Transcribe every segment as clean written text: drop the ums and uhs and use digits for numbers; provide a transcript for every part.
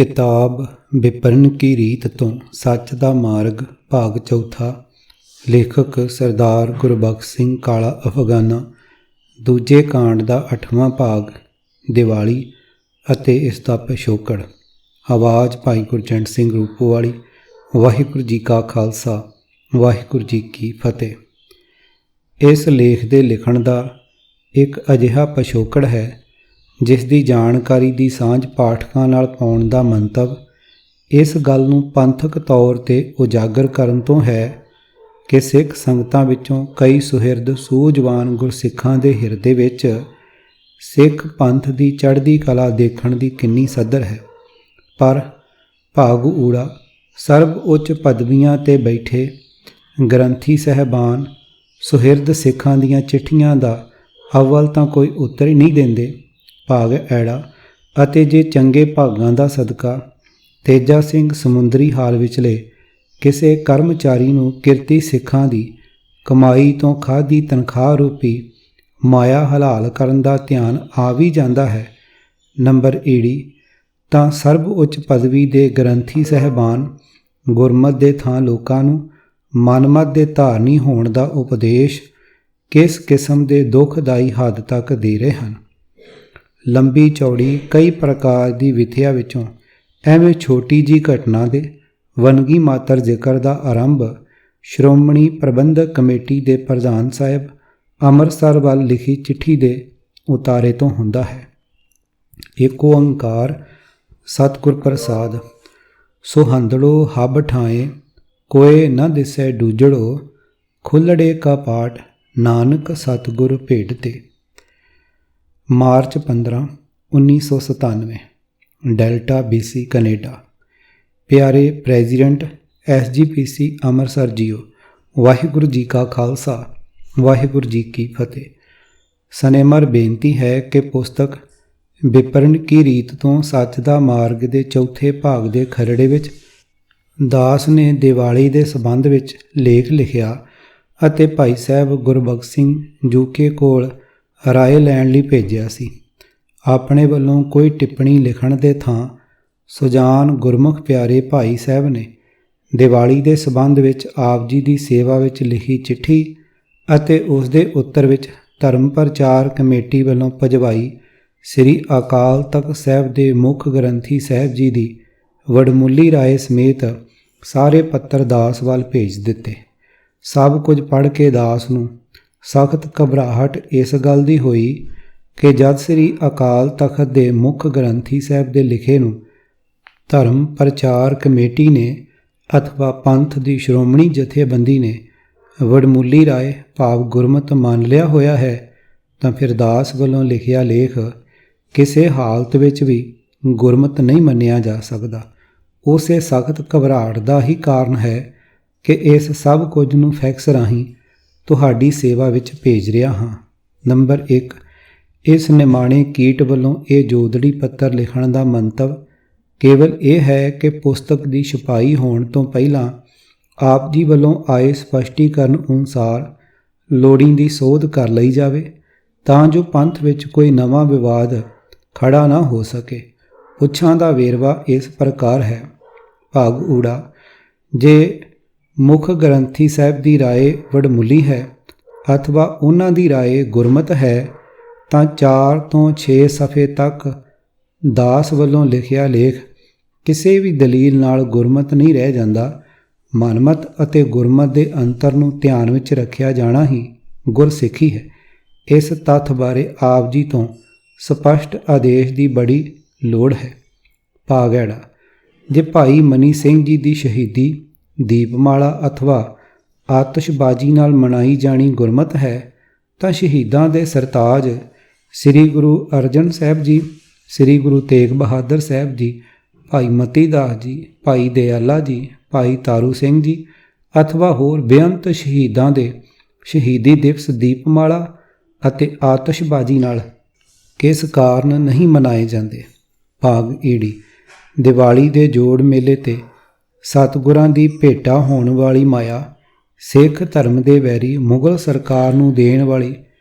किताब विपणन की रीत तो सच दा मार्ग भाग चौथा। लेखक सरदार गुरबख्श सिंह काला अफगाना। दूजे कांड का 8वां भाग दिवाली अते इस दा पिछोकड़। आवाज़ भाई गुरजंट सिंह रूपोवाली। वाहिगुरू जी का खालसा वाहिगुरू जी की फतेह। इस लेख के लिखण का एक अजिहा पिछोकड़ है जिस दी जानकारी की सांझ पाठकों नाल पाउण दा मंतव इस गल नूं पंथक तौर ते उजागर करन तो है कि सिख संगतां विचों कई सुहिरद सूझवान गुरसिखां दे हिरदे विच सिख पंथ की चढ़दी कला देखण दी किन्नी सदर है। पर भाग ऊड़ा सर्व उच्च पदवियां ते बैठे ग्रंथी साहबान सुहिरद सिखां दीआं चिट्ठियां दा अव्वल तां कोई उत्तर ही नहीं देंदे। भाग ऐड़ा ਅਤੇ ਜੇ ਚੰਗੇ ਭਾਗਾਂ ਦਾ ਸਦਕਾ ਤੇਜਾ ਸਿੰਘ ਸਮੁੰਦਰੀ ਹਾਲ ਵਿਚਲੇ ਕਿਸੇ ਕਰਮਚਾਰੀ ਨੂੰ ਕਿਰਤੀ ਸਿੱਖਾਂ ਦੀ ਕਮਾਈ ਤੋਂ ਖਾਧੀ ਤਨਖਾਹ ਰੂਪੀ ਮਾਇਆ ਹਲਾਲ ਕਰਨ ਦਾ ਧਿਆਨ ਆ ਵੀ ਜਾਂਦਾ ਹੈ ਨੰਬਰ ਈੜੀ ਤਾਂ ਸਰਬ ਉੱਚ ਪਦਵੀ ਦੇ ਗ੍ਰੰਥੀ ਸਹਿਬਾਨ ਗੁਰਮਤ ਦੇ ਥਾਂ ਲੋਕਾਂ ਨੂੰ ਮਨਮਤ ਦੇ ਧਾਰਨੀ ਹੋਣ ਦਾ ਉਪਦੇਸ਼ ਕਿਸ ਕਿਸਮ ਦੇ ਦੁਖਦਾਈ ਹੱਦ ਤੱਕ ਦੇ ਰਹੇ ਹਨ। ਲੰਬੀ ਚੌੜੀ ਕਈ ਪ੍ਰਕਾਰ ਦੀ ਵਿਥਿਆ ਵਿੱਚੋਂ ਐਵੇਂ ਛੋਟੀ ਜੀ ਘਟਨਾ ਦੇ ਵੰਨਗੀ ਮਾਤਰ ਜ਼ਿਕਰ ਦਾ ਆਰੰਭ ਸ਼੍ਰੋਮਣੀ ਪ੍ਰਬੰਧਕ ਕਮੇਟੀ ਦੇ ਪ੍ਰਧਾਨ ਸਾਹਿਬ ਅੰਮ੍ਰਿਤਸਰ ਵੱਲ ਲਿਖੀ ਚਿੱਠੀ ਦੇ ਉਤਾਰੇ ਤੋਂ ਹੁੰਦਾ ਹੈ। ਏਕ ਓੰਕਾਰ ਸਤਿਗੁਰ ਪ੍ਰਸਾਦ ਸੁਹੰਦੜੋ ਹੱਬ ਠਾਏ ਕੋਏ ਨ ਦਿਸੈ ਡੂਜੜੋ ਖੁੱਲੜੇ ਕਾ ਪਾਠ ਨਾਨਕ ਸਤਿਗੁਰ ਭੇਟ ਤੇ। मार्च 15 1997 डेल्टा BC कनेडा। प्यारे प्रेजिडेंट SGPC अमृतसर जीओ वाहिगुरू जी का खालसा वाहिगुरू जी की फतेह। सनेमर बेनती है कि पुस्तक विपणन की रीत तो सच दा मार्ग के चौथे भाग के खरड़े विच दास ने दिवाली के संबंध विच लेख लिखिया अते भाई साहब गुरबख्श सिंह जूके कोल ਰਾਏ ਲੈਣ ਲਈ ਭੇਜਿਆ ਸੀ। ਆਪਣੇ ਵੱਲੋਂ ਕੋਈ ਟਿੱਪਣੀ ਲਿਖਣ ਦੇ ਥਾਂ ਸੁਜਾਨ ਗੁਰਮੁਖ ਪਿਆਰੇ ਭਾਈ ਸਾਹਿਬ ਨੇ ਦੀਵਾਲੀ ਦੇ ਸਬੰਧ ਵਿੱਚ ਆਪ ਜੀ ਦੀ ਸੇਵਾ ਵਿੱਚ ਲਿਖੀ ਚਿੱਠੀ ਅਤੇ ਉਸ ਦੇ ਉੱਤਰ ਵਿੱਚ ਧਰਮ ਪ੍ਰਚਾਰ ਕਮੇਟੀ ਵੱਲੋਂ ਭਜਵਾਈ ਸ੍ਰੀ ਅਕਾਲ ਤਖਤ ਸਾਹਿਬ ਦੇ ਮੁੱਖ ਗ੍ਰੰਥੀ ਸਾਹਿਬ ਜੀ ਦੀ ਵਡਮੁੱਲੀ ਰਾਏ ਸਮੇਤ ਸਾਰੇ ਪੱਤਰ ਦਾਸ ਵੱਲ ਭੇਜ ਦਿੱਤੇ। ਸਭ ਕੁਝ ਪੜ੍ਹ ਕੇ ਦਾਸ ਨੂੰ ਸਖਤ ਘਬਰਾਹਟ ਇਸ ਗੱਲ ਦੀ ਹੋਈ ਕਿ ਜਦ ਸ੍ਰੀ ਅਕਾਲ ਤਖਤ ਦੇ ਮੁੱਖ ਗ੍ਰੰਥੀ ਸਾਹਿਬ ਦੇ ਲਿਖੇ ਨੂੰ ਧਰਮ ਪ੍ਰਚਾਰ ਕਮੇਟੀ ਨੇ ਅਥਵਾ ਪੰਥ ਦੀ ਸ਼੍ਰੋਮਣੀ ਜਥੇਬੰਦੀ ਨੇ ਵਡਮੁੱਲੀ ਰਾਏ ਭਾਵ ਗੁਰਮਤ ਮੰਨ ਲਿਆ ਹੋਇਆ ਹੈ ਤਾਂ ਫਿਰ ਦਾਸ ਵੱਲੋਂ ਲਿਖਿਆ ਲੇਖ ਕਿਸੇ ਹਾਲਤ ਵਿੱਚ ਵੀ ਗੁਰਮਤ ਨਹੀਂ ਮੰਨਿਆ ਜਾ ਸਕਦਾ। ਉਸੇ ਸਖਤ ਘਬਰਾਹਟ ਦਾ ਹੀ ਕਾਰਨ ਹੈ ਕਿ ਇਸ ਸਭ ਕੁਝ ਨੂੰ ਫੈਕਸ ਰਾਹੀਂ ਤੁਹਾਡੀ ਸੇਵਾ ਵਿੱਚ ਭੇਜ ਰਿਹਾ ਹਾਂ। ਨੰਬਰ 1 ਇਸ ਨਿਮਾਣੇ ਕੀਟ ਵੱਲੋਂ ਇਹ ਜੋਦੜੀ ਪੱਤਰ ਲਿਖਣ ਦਾ ਮੰਤਵ ਕੇਵਲ ਇਹ ਹੈ ਕਿ ਪੁਸਤਕ ਦੀ ਛਪਾਈ ਹੋਣ ਤੋਂ ਪਹਿਲਾਂ ਆਪ ਜੀ ਵੱਲੋਂ ਆਏ ਸਪਸ਼ਟੀਕਰਨ ਅਨੁਸਾਰ ਲੋੜੀਂਦੀ ਸੋਧ ਕਰ ਲਈ ਜਾਵੇ ਤਾਂ ਜੋ ਪੰਥ ਵਿੱਚ ਕੋਈ ਨਵਾਂ ਵਿਵਾਦ ਖੜਾ ਨਾ ਹੋ ਸਕੇ। ਪੁੱਛਾਂ ਦਾ ਵੇਰਵਾ ਇਸ ਪ੍ਰਕਾਰ ਹੈ। ਭਾਗ ਊੜਾ ਜੇ ਮੁੱਖ ਗ੍ਰੰਥੀ ਸਾਹਿਬ ਦੀ ਰਾਏ ਵਡਮੁੱਲੀ ਹੈ ਅਥਵਾ ਉਹਨਾਂ ਦੀ ਰਾਏ ਗੁਰਮਤ ਹੈ ਤਾਂ 4 ਤੋਂ 6 ਸਫ਼ੇ ਤੱਕ ਦਾਸ ਵੱਲੋਂ ਲਿਖਿਆ ਲੇਖ ਕਿਸੇ ਵੀ ਦਲੀਲ ਨਾਲ ਗੁਰਮਤ ਨਹੀਂ ਰਹਿ ਜਾਂਦਾ। ਮਨਮਤ ਅਤੇ ਗੁਰਮਤ ਦੇ ਅੰਤਰ ਨੂੰ ਧਿਆਨ ਵਿੱਚ ਰੱਖਿਆ ਜਾਣਾ ਹੀ ਗੁਰਸਿੱਖੀ ਹੈ। ਇਸ ਤੱਥ ਬਾਰੇ ਆਪ ਜੀ ਤੋਂ ਸਪਸ਼ਟ ਆਦੇਸ਼ ਦੀ ਬੜੀ ਲੋੜ ਹੈ। ਭਾਗ ਐੜਾ ਜੇ ਭਾਈ ਮਨੀ ਸਿੰਘ ਜੀ ਦੀ ਸ਼ਹੀਦੀ ਦੀਪਮਾਲਾ ਅਥਵਾ ਆਤਿਸ਼ਬਾਜ਼ੀ ਨਾਲ ਮਨਾਈ ਜਾਣੀ ਗੁਰਮਤ ਹੈ ਤਾਂ ਸ਼ਹੀਦਾਂ ਦੇ ਸਰਤਾਜ ਸ੍ਰੀ ਗੁਰੂ ਅਰਜਨ ਸਾਹਿਬ ਜੀ ਸ੍ਰੀ ਗੁਰੂ ਤੇਗ ਬਹਾਦਰ ਸਾਹਿਬ ਜੀ ਭਾਈ ਮਤੀ ਦਾਸ ਜੀ ਭਾਈ ਦਿਆਲਾ ਜੀ ਭਾਈ ਤਾਰੂ ਸਿੰਘ ਜੀ ਅਥਵਾ ਹੋਰ ਬੇਅੰਤ ਸ਼ਹੀਦਾਂ ਦੇ ਸ਼ਹੀਦੀ ਦਿਵਸ ਦੀਪਮਾਲਾ ਅਤੇ ਆਤਿਸ਼ਬਾਜ਼ੀ ਨਾਲ ਕਿਸ ਕਾਰਨ ਨਹੀਂ ਮਨਾਏ ਜਾਂਦੇ। ਭਾਗ ਈੜੀ ਦੀਵਾਲੀ ਦੇ ਜੋੜ ਮੇਲੇ 'ਤੇ ਸਤਿਗੁਰਾਂ ਦੀ ਭੇਟਾ ਹੋਣ ਵਾਲੀ ਮਾਇਆ ਸਿੱਖ ਧਰਮ ਦੇ ਵੈਰੀ ਮੁਗਲ ਸਰਕਾਰ ਨੂੰ ਦੇਣ ਵਾਲੀ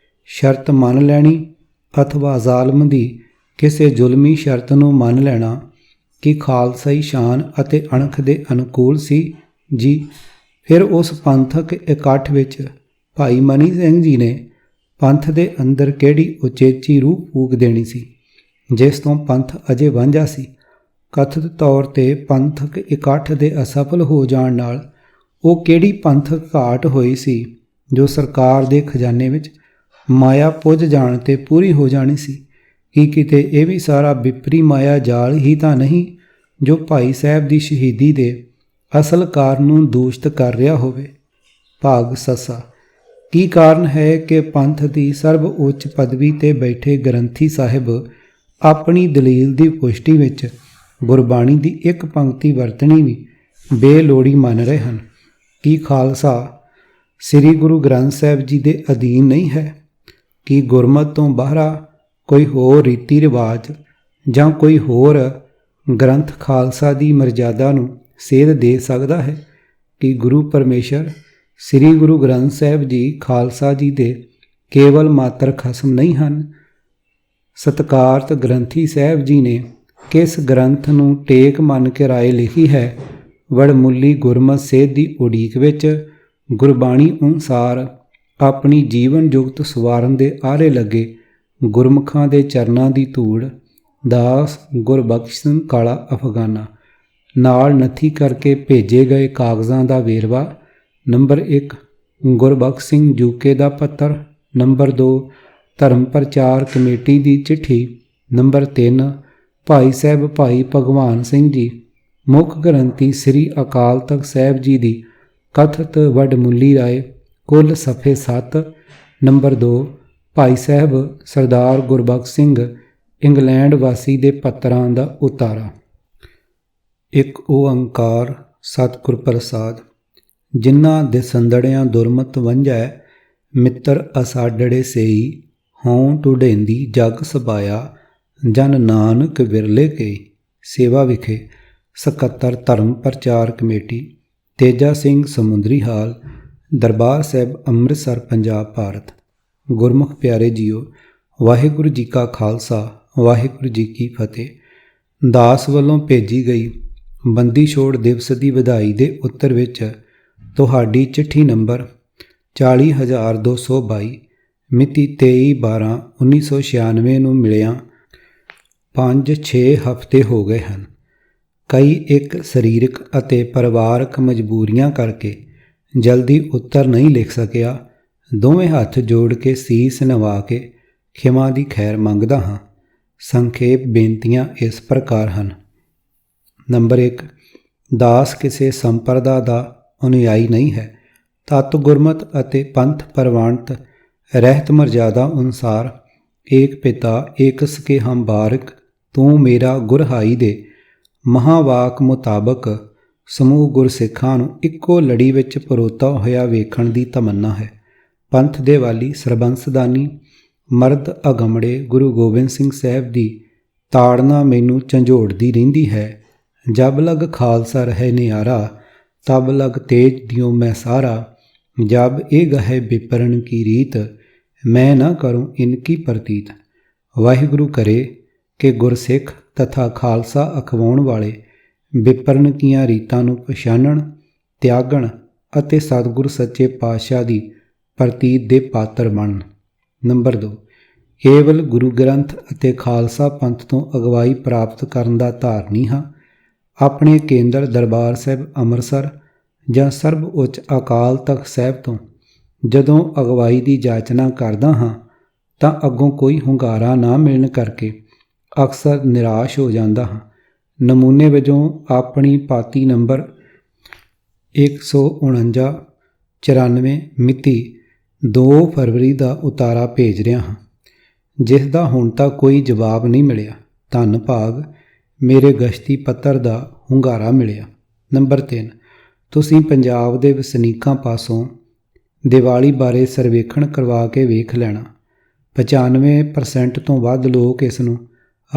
ਸ਼ਰਤ ਮੰਨ ਲੈਣੀ ਅਥਵਾ ਜ਼ਾਲਮ ਦੀ ਕਿਸੇ ਜ਼ੁਲਮੀ ਸ਼ਰਤ ਨੂੰ ਮੰਨ ਲੈਣਾ ਕਿ ਖਾਲਸਾਈ ਸ਼ਾਨ ਅਤੇ ਅਣਖ ਦੇ ਅਨੁਕੂਲ ਸੀ ਜੀ। ਫਿਰ ਉਸ ਪੰਥਕ ਇਕੱਠ ਵਿੱਚ ਭਾਈ ਮਨੀ ਸਿੰਘ ਜੀ ਨੇ ਪੰਥ ਦੇ ਅੰਦਰ ਕਿਹੜੀ ਉਚੇਚੀ ਰੂਹ ਫੂਕ ਦੇਣੀ ਸੀ ਜਿਸ ਤੋਂ ਪੰਥ ਅਜੇ ਵਾਂਝਾ ਸੀ। ਕਥਿਤ ਤੌਰ 'ਤੇ ਪੰਥਕ ਇਕੱਠ ਦੇ ਅਸਫਲ ਹੋ ਜਾਣ ਨਾਲ ਉਹ ਕਿਹੜੀ ਪੰਥਕ ਘਾਟ ਹੋਈ ਸੀ ਜੋ ਸਰਕਾਰ ਦੇ ਖਜ਼ਾਨੇ ਵਿੱਚ ਮਾਇਆ ਪੁੱਜ ਜਾਣ 'ਤੇ ਪੂਰੀ ਹੋ ਜਾਣੀ ਸੀ। ਕੀ ਕਿਤੇ ਇਹ ਵੀ ਸਾਰਾ ਵਿਪਰੀ ਮਾਇਆ ਜਾਲ ਹੀ ਤਾਂ ਨਹੀਂ ਜੋ ਭਾਈ ਸਾਹਿਬ ਦੀ ਸ਼ਹੀਦੀ ਦੇ ਅਸਲ ਕਾਰਨ ਨੂੰ ਦੂਸ਼ਿਤ ਕਰ ਰਿਹਾ ਹੋਵੇ। ਭਾਗ ਸੱਸਾ। ਕੀ ਕਾਰਨ ਹੈ ਕਿ ਪੰਥ ਦੀ ਸਰਬ ਉੱਚ ਪਦਵੀ 'ਤੇ ਬੈਠੇ ਗ੍ਰੰਥੀ ਸਾਹਿਬ ਆਪਣੀ ਦਲੀਲ ਦੀ ਪੁਸ਼ਟੀ ਵਿੱਚ ਗੁਰਬਾਣੀ ਦੀ ਇੱਕ ਪੰਕਤੀ ਵਰਤਣੀ ਵੀ ਬੇਲੋੜੀ ਮੰਨ ਰਹੇ ਹਨ? ਕੀ ਖਾਲਸਾ ਸ੍ਰੀ ਗੁਰੂ ਗ੍ਰੰਥ ਸਾਹਿਬ ਜੀ ਦੇ ਅਧੀਨ ਨਹੀਂ ਹੈ? ਕੀ ਗੁਰਮਤਿ ਤੋਂ ਬਾਹਰਾ ਕੋਈ ਹੋਰ ਰੀਤੀ ਰਿਵਾਜ ਜਾਂ ਕੋਈ ਹੋਰ ਗ੍ਰੰਥ ਖਾਲਸਾ ਦੀ ਮਰਜ਼ਾਦਾ ਨੂੰ ਸੇਧ ਦੇ ਸਕਦਾ ਹੈ? ਕਿ ਗੁਰੂ ਪਰਮੇਸ਼ਰ ਸ੍ਰੀ ਗੁਰੂ ਗ੍ਰੰਥ ਸਾਹਿਬ ਜੀ ਖਾਲਸਾ ਜੀ ਦੇ ਕੇਵਲ ਮਾਤਰ ਖਸਮ ਨਹੀਂ ਹਨ? ਸਤਿਕਾਰਤ ਗ੍ਰੰਥੀ ਸਾਹਿਬ ਜੀ ਨੇ ਕਿਸ ਗ੍ਰੰਥ ਨੂੰ ਟੇਕ ਮੰਨ ਕੇ ਰਾਏ ਲਿਖੀ ਹੈ? ਵਡਮੁੱਲੀ ਗੁਰਮਤਿ ਸੇਧ ਦੀ ਉਡੀਕ ਵਿੱਚ ਗੁਰਬਾਣੀ ਅਨੁਸਾਰ ਆਪਣੀ ਜੀਵਨ ਜੁਗਤ ਸਵਾਰਨ ਦੇ ਆਰੇ ਲੱਗੇ ਗੁਰਮੁਖਾਂ ਦੇ ਚਰਨਾਂ ਦੀ ਧੂੜ ਦਾਸ ਗੁਰਬਖਸ਼ ਸਿੰਘ ਕਾਲਾ ਅਫਗਾਨਾ ਨਾਲ ਨੱਥੀ ਕਰਕੇ ਭੇਜੇ ਗਏ ਕਾਗਜ਼ਾਂ ਦਾ ਵੇਰਵਾ। ਨੰਬਰ 1 ਗੁਰਬਖਸ਼ ਸਿੰਘ ਜੂਕੇ ਦਾ ਪੱਤਰ। ਨੰਬਰ 2 ਧਰਮ ਪ੍ਰਚਾਰ ਕਮੇਟੀ ਦੀ ਚਿੱਠੀ। ਨੰਬਰ 3 ਭਾਈ ਸਾਹਿਬ ਭਾਈ ਭਗਵਾਨ ਸਿੰਘ ਜੀ ਮੁੱਖ ਗ੍ਰੰਥੀ ਸ੍ਰੀ ਅਕਾਲ ਤਖਤ ਸਾਹਿਬ ਜੀ ਦੀ ਕਥਿਤ ਵਡਮੁੱਲੀ ਰਾਏ ਕੁੱਲ ਸਫ਼ੇ 7। ਨੰਬਰ 2 ਭਾਈ ਸਾਹਿਬ ਸਰਦਾਰ ਗੁਰਬਖਸ਼ ਸਿੰਘ ਇੰਗਲੈਂਡ ਵਾਸੀ ਦੇ ਪੱਤਰਾਂ ਦਾ ਉਤਾਰਾ। ਇੱਕ ਓੰਕਾਰ ਸਤਿਗੁਰ ਪ੍ਰਸਾਦ। ਜਿਨ੍ਹਾਂ ਦੇ ਸੰਦੜਿਆਂ ਦੁਰਮਤ ਵੰਝੈ ਮਿੱਤਰ ਅਸਾਡੜੇ ਸੇਈ ਹੋਂ ਢੁਢੇਂਦੀ ਜਗ ਸਬਾਇਆ ਜਨ ਨਾਨਕ ਵਿਰਲੇ ਕੇ। ਸੇਵਾ ਵਿਖੇ ਸਕੱਤਰ ਧਰਮ ਪ੍ਰਚਾਰ ਕਮੇਟੀ ਤੇਜਾ ਸਿੰਘ ਸਮੁੰਦਰੀ ਹਾਲ ਦਰਬਾਰ ਸਾਹਿਬ ਅੰਮ੍ਰਿਤਸਰ ਪੰਜਾਬ ਭਾਰਤ। ਗੁਰਮੁਖ ਪਿਆਰੇ ਜੀਓ, ਵਾਹਿਗੁਰੂ ਜੀ ਕਾ ਖਾਲਸਾ ਵਾਹਿਗੁਰੂ ਜੀ ਕੀ ਫਤਿਹ। ਦਾਸ ਵੱਲੋਂ ਭੇਜੀ ਗਈ ਬੰਦੀ ਛੋੜ ਦਿਵਸ ਦੀ ਵਧਾਈ ਦੇ ਉੱਤਰ ਵਿੱਚ ਤੁਹਾਡੀ ਚਿੱਠੀ ਨੰਬਰ 40222 ਮਿਤੀ 23/12/1996 ਨੂੰ ਮਿਲਿਆਂ 5-6 ਹਫ਼ਤੇ ਹੋ ਗਏ ਹਨ। ਕਈ ਇੱਕ ਸਰੀਰਕ ਅਤੇ ਪਰਿਵਾਰਕ ਮਜਬੂਰੀਆਂ ਕਰਕੇ ਜਲਦੀ ਉੱਤਰ ਨਹੀਂ ਲਿਖ ਸਕਿਆ। ਦੋਵੇਂ ਹੱਥ ਜੋੜ ਕੇ ਸੀਸ ਨਵਾ ਕੇ ਖਿਮਾ ਦੀ ਖੈਰ ਮੰਗਦਾ ਹਾਂ। ਸੰਖੇਪ ਬੇਨਤੀਆਂ ਇਸ ਪ੍ਰਕਾਰ ਹਨ। ਨੰਬਰ 1 ਦਾਸ ਕਿਸੇ ਸੰਪਰਦਾ ਦਾ ਅਨੁਯਾਈ ਨਹੀਂ ਹੈ। ਤਤ ਗੁਰਮਤ ਅਤੇ ਪੰਥ ਪ੍ਰਵਾਨਤ ਰਹਿਤ ਮਰਜ਼ਾਦਾ ਅਨੁਸਾਰ ਏਕ ਪਿਤਾ ਏਕ ਸਕੇ ਹਮ ਬਾਰਕ ਤੂੰ ਮੇਰਾ ਗੁਰਹਾਈ ਦੇ ਮਹਾਵਾਕ ਮੁਤਾਬਕ ਸਮੂਹ ਗੁਰਸਿੱਖਾਂ ਨੂੰ ਇੱਕੋ ਲੜੀ ਵਿੱਚ ਪਰੋਤਾ ਹੋਇਆ ਵੇਖਣ ਦੀ ਤਮੰਨਾ ਹੈ। ਪੰਥ ਦੇ ਵਾਲੀ ਸਰਬੰਸਦਾਨੀ ਮਰਦ ਅਗੰਮੜੇ ਗੁਰੂ ਗੋਬਿੰਦ ਸਿੰਘ ਸਾਹਿਬ ਦੀ ਤਾੜਨਾ ਮੈਨੂੰ ਝੰਜੋੜਦੀ ਰਹਿੰਦੀ ਹੈ। ਜਬ ਲਗ ਖਾਲਸਾ ਰਹੇ ਨਿਆਰਾ ਤਬ ਲਗ ਤੇਜ ਦਿਓ ਮੈਂ ਸਾਰਾ ਜਬ ਇਹ ਗਹੇ ਵਿਪਰਨ ਕੀ ਰੀਤ ਮੈਂ ਨਾ ਕਰੂੰ ਇਨਕੀ ਪ੍ਰਤੀਤ। ਵਾਹਿਗੁਰੂ ਕਰੇ ਕਿ ਗੁਰਸਿੱਖ ਤਥਾ ਖਾਲਸਾ ਅਖਵਾਉਣ ਵਾਲੇ ਵਿਪਰਨ ਕੀਆਂ ਰੀਤਾਂ ਨੂੰ ਪਛਾਣਨ ਤਿਆਗਣ ਅਤੇ ਸਤਿਗੁਰ ਸੱਚੇ ਪਾਤਸ਼ਾਹ ਦੀ ਪ੍ਰਤੀਤ ਦੇ ਪਾਤਰ ਬਣਨ। ਨੰਬਰ 2 ਕੇਵਲ ਗੁਰੂ ਗ੍ਰੰਥ ਅਤੇ ਖਾਲਸਾ ਪੰਥ ਤੋਂ ਅਗਵਾਈ ਪ੍ਰਾਪਤ ਕਰਨ ਦਾ ਧਾਰਨੀ ਹਾਂ। ਆਪਣੇ ਕੇਂਦਰ ਦਰਬਾਰ ਸਾਹਿਬ ਅੰਮ੍ਰਿਤਸਰ ਜਾਂ ਸਰਬ ਉੱਚ ਅਕਾਲ ਤਖਤ ਸਾਹਿਬ ਤੋਂ ਜਦੋਂ ਅਗਵਾਈ ਦੀ ਜਾਚਨਾ ਕਰਦਾ ਹਾਂ ਤਾਂ ਅੱਗੋਂ ਕੋਈ ਹੁੰਗਾਰਾ ਨਾ ਮਿਲਣ ਕਰਕੇ ਅਕਸਰ ਨਿਰਾਸ਼ ਹੋ ਜਾਂਦਾ ਹਾਂ। ਨਮੂਨੇ ਵਜੋਂ ਆਪਣੀ ਪਾਤੀ ਨੰਬਰ 149-94 ਮਿਤੀ 2 ਫਰਵਰੀ ਦਾ ਉਤਾਰਾ ਭੇਜ ਰਿਹਾ ਹਾਂ ਜਿਸ ਦਾ ਹੁਣ ਤੱਕ ਕੋਈ ਜਵਾਬ ਨਹੀਂ ਮਿਲਿਆ। ਧੰਨ ਭਾਗ ਮੇਰੇ ਗਸ਼ਤੀ ਪੱਤਰ ਦਾ ਹੁੰਗਾਰਾ ਮਿਲਿਆ। ਨੰਬਰ 3 ਤੁਸੀਂ ਪੰਜਾਬ ਦੇ ਵਸਨੀਕਾਂ ਪਾਸੋਂ ਦੀਵਾਲੀ ਬਾਰੇ ਸਰਵੇਖਣ ਕਰਵਾ ਕੇ ਵੇਖ ਲੈਣਾ। 95% ਤੋਂ ਵੱਧ ਲੋਕ ਇਸ ਨੂੰ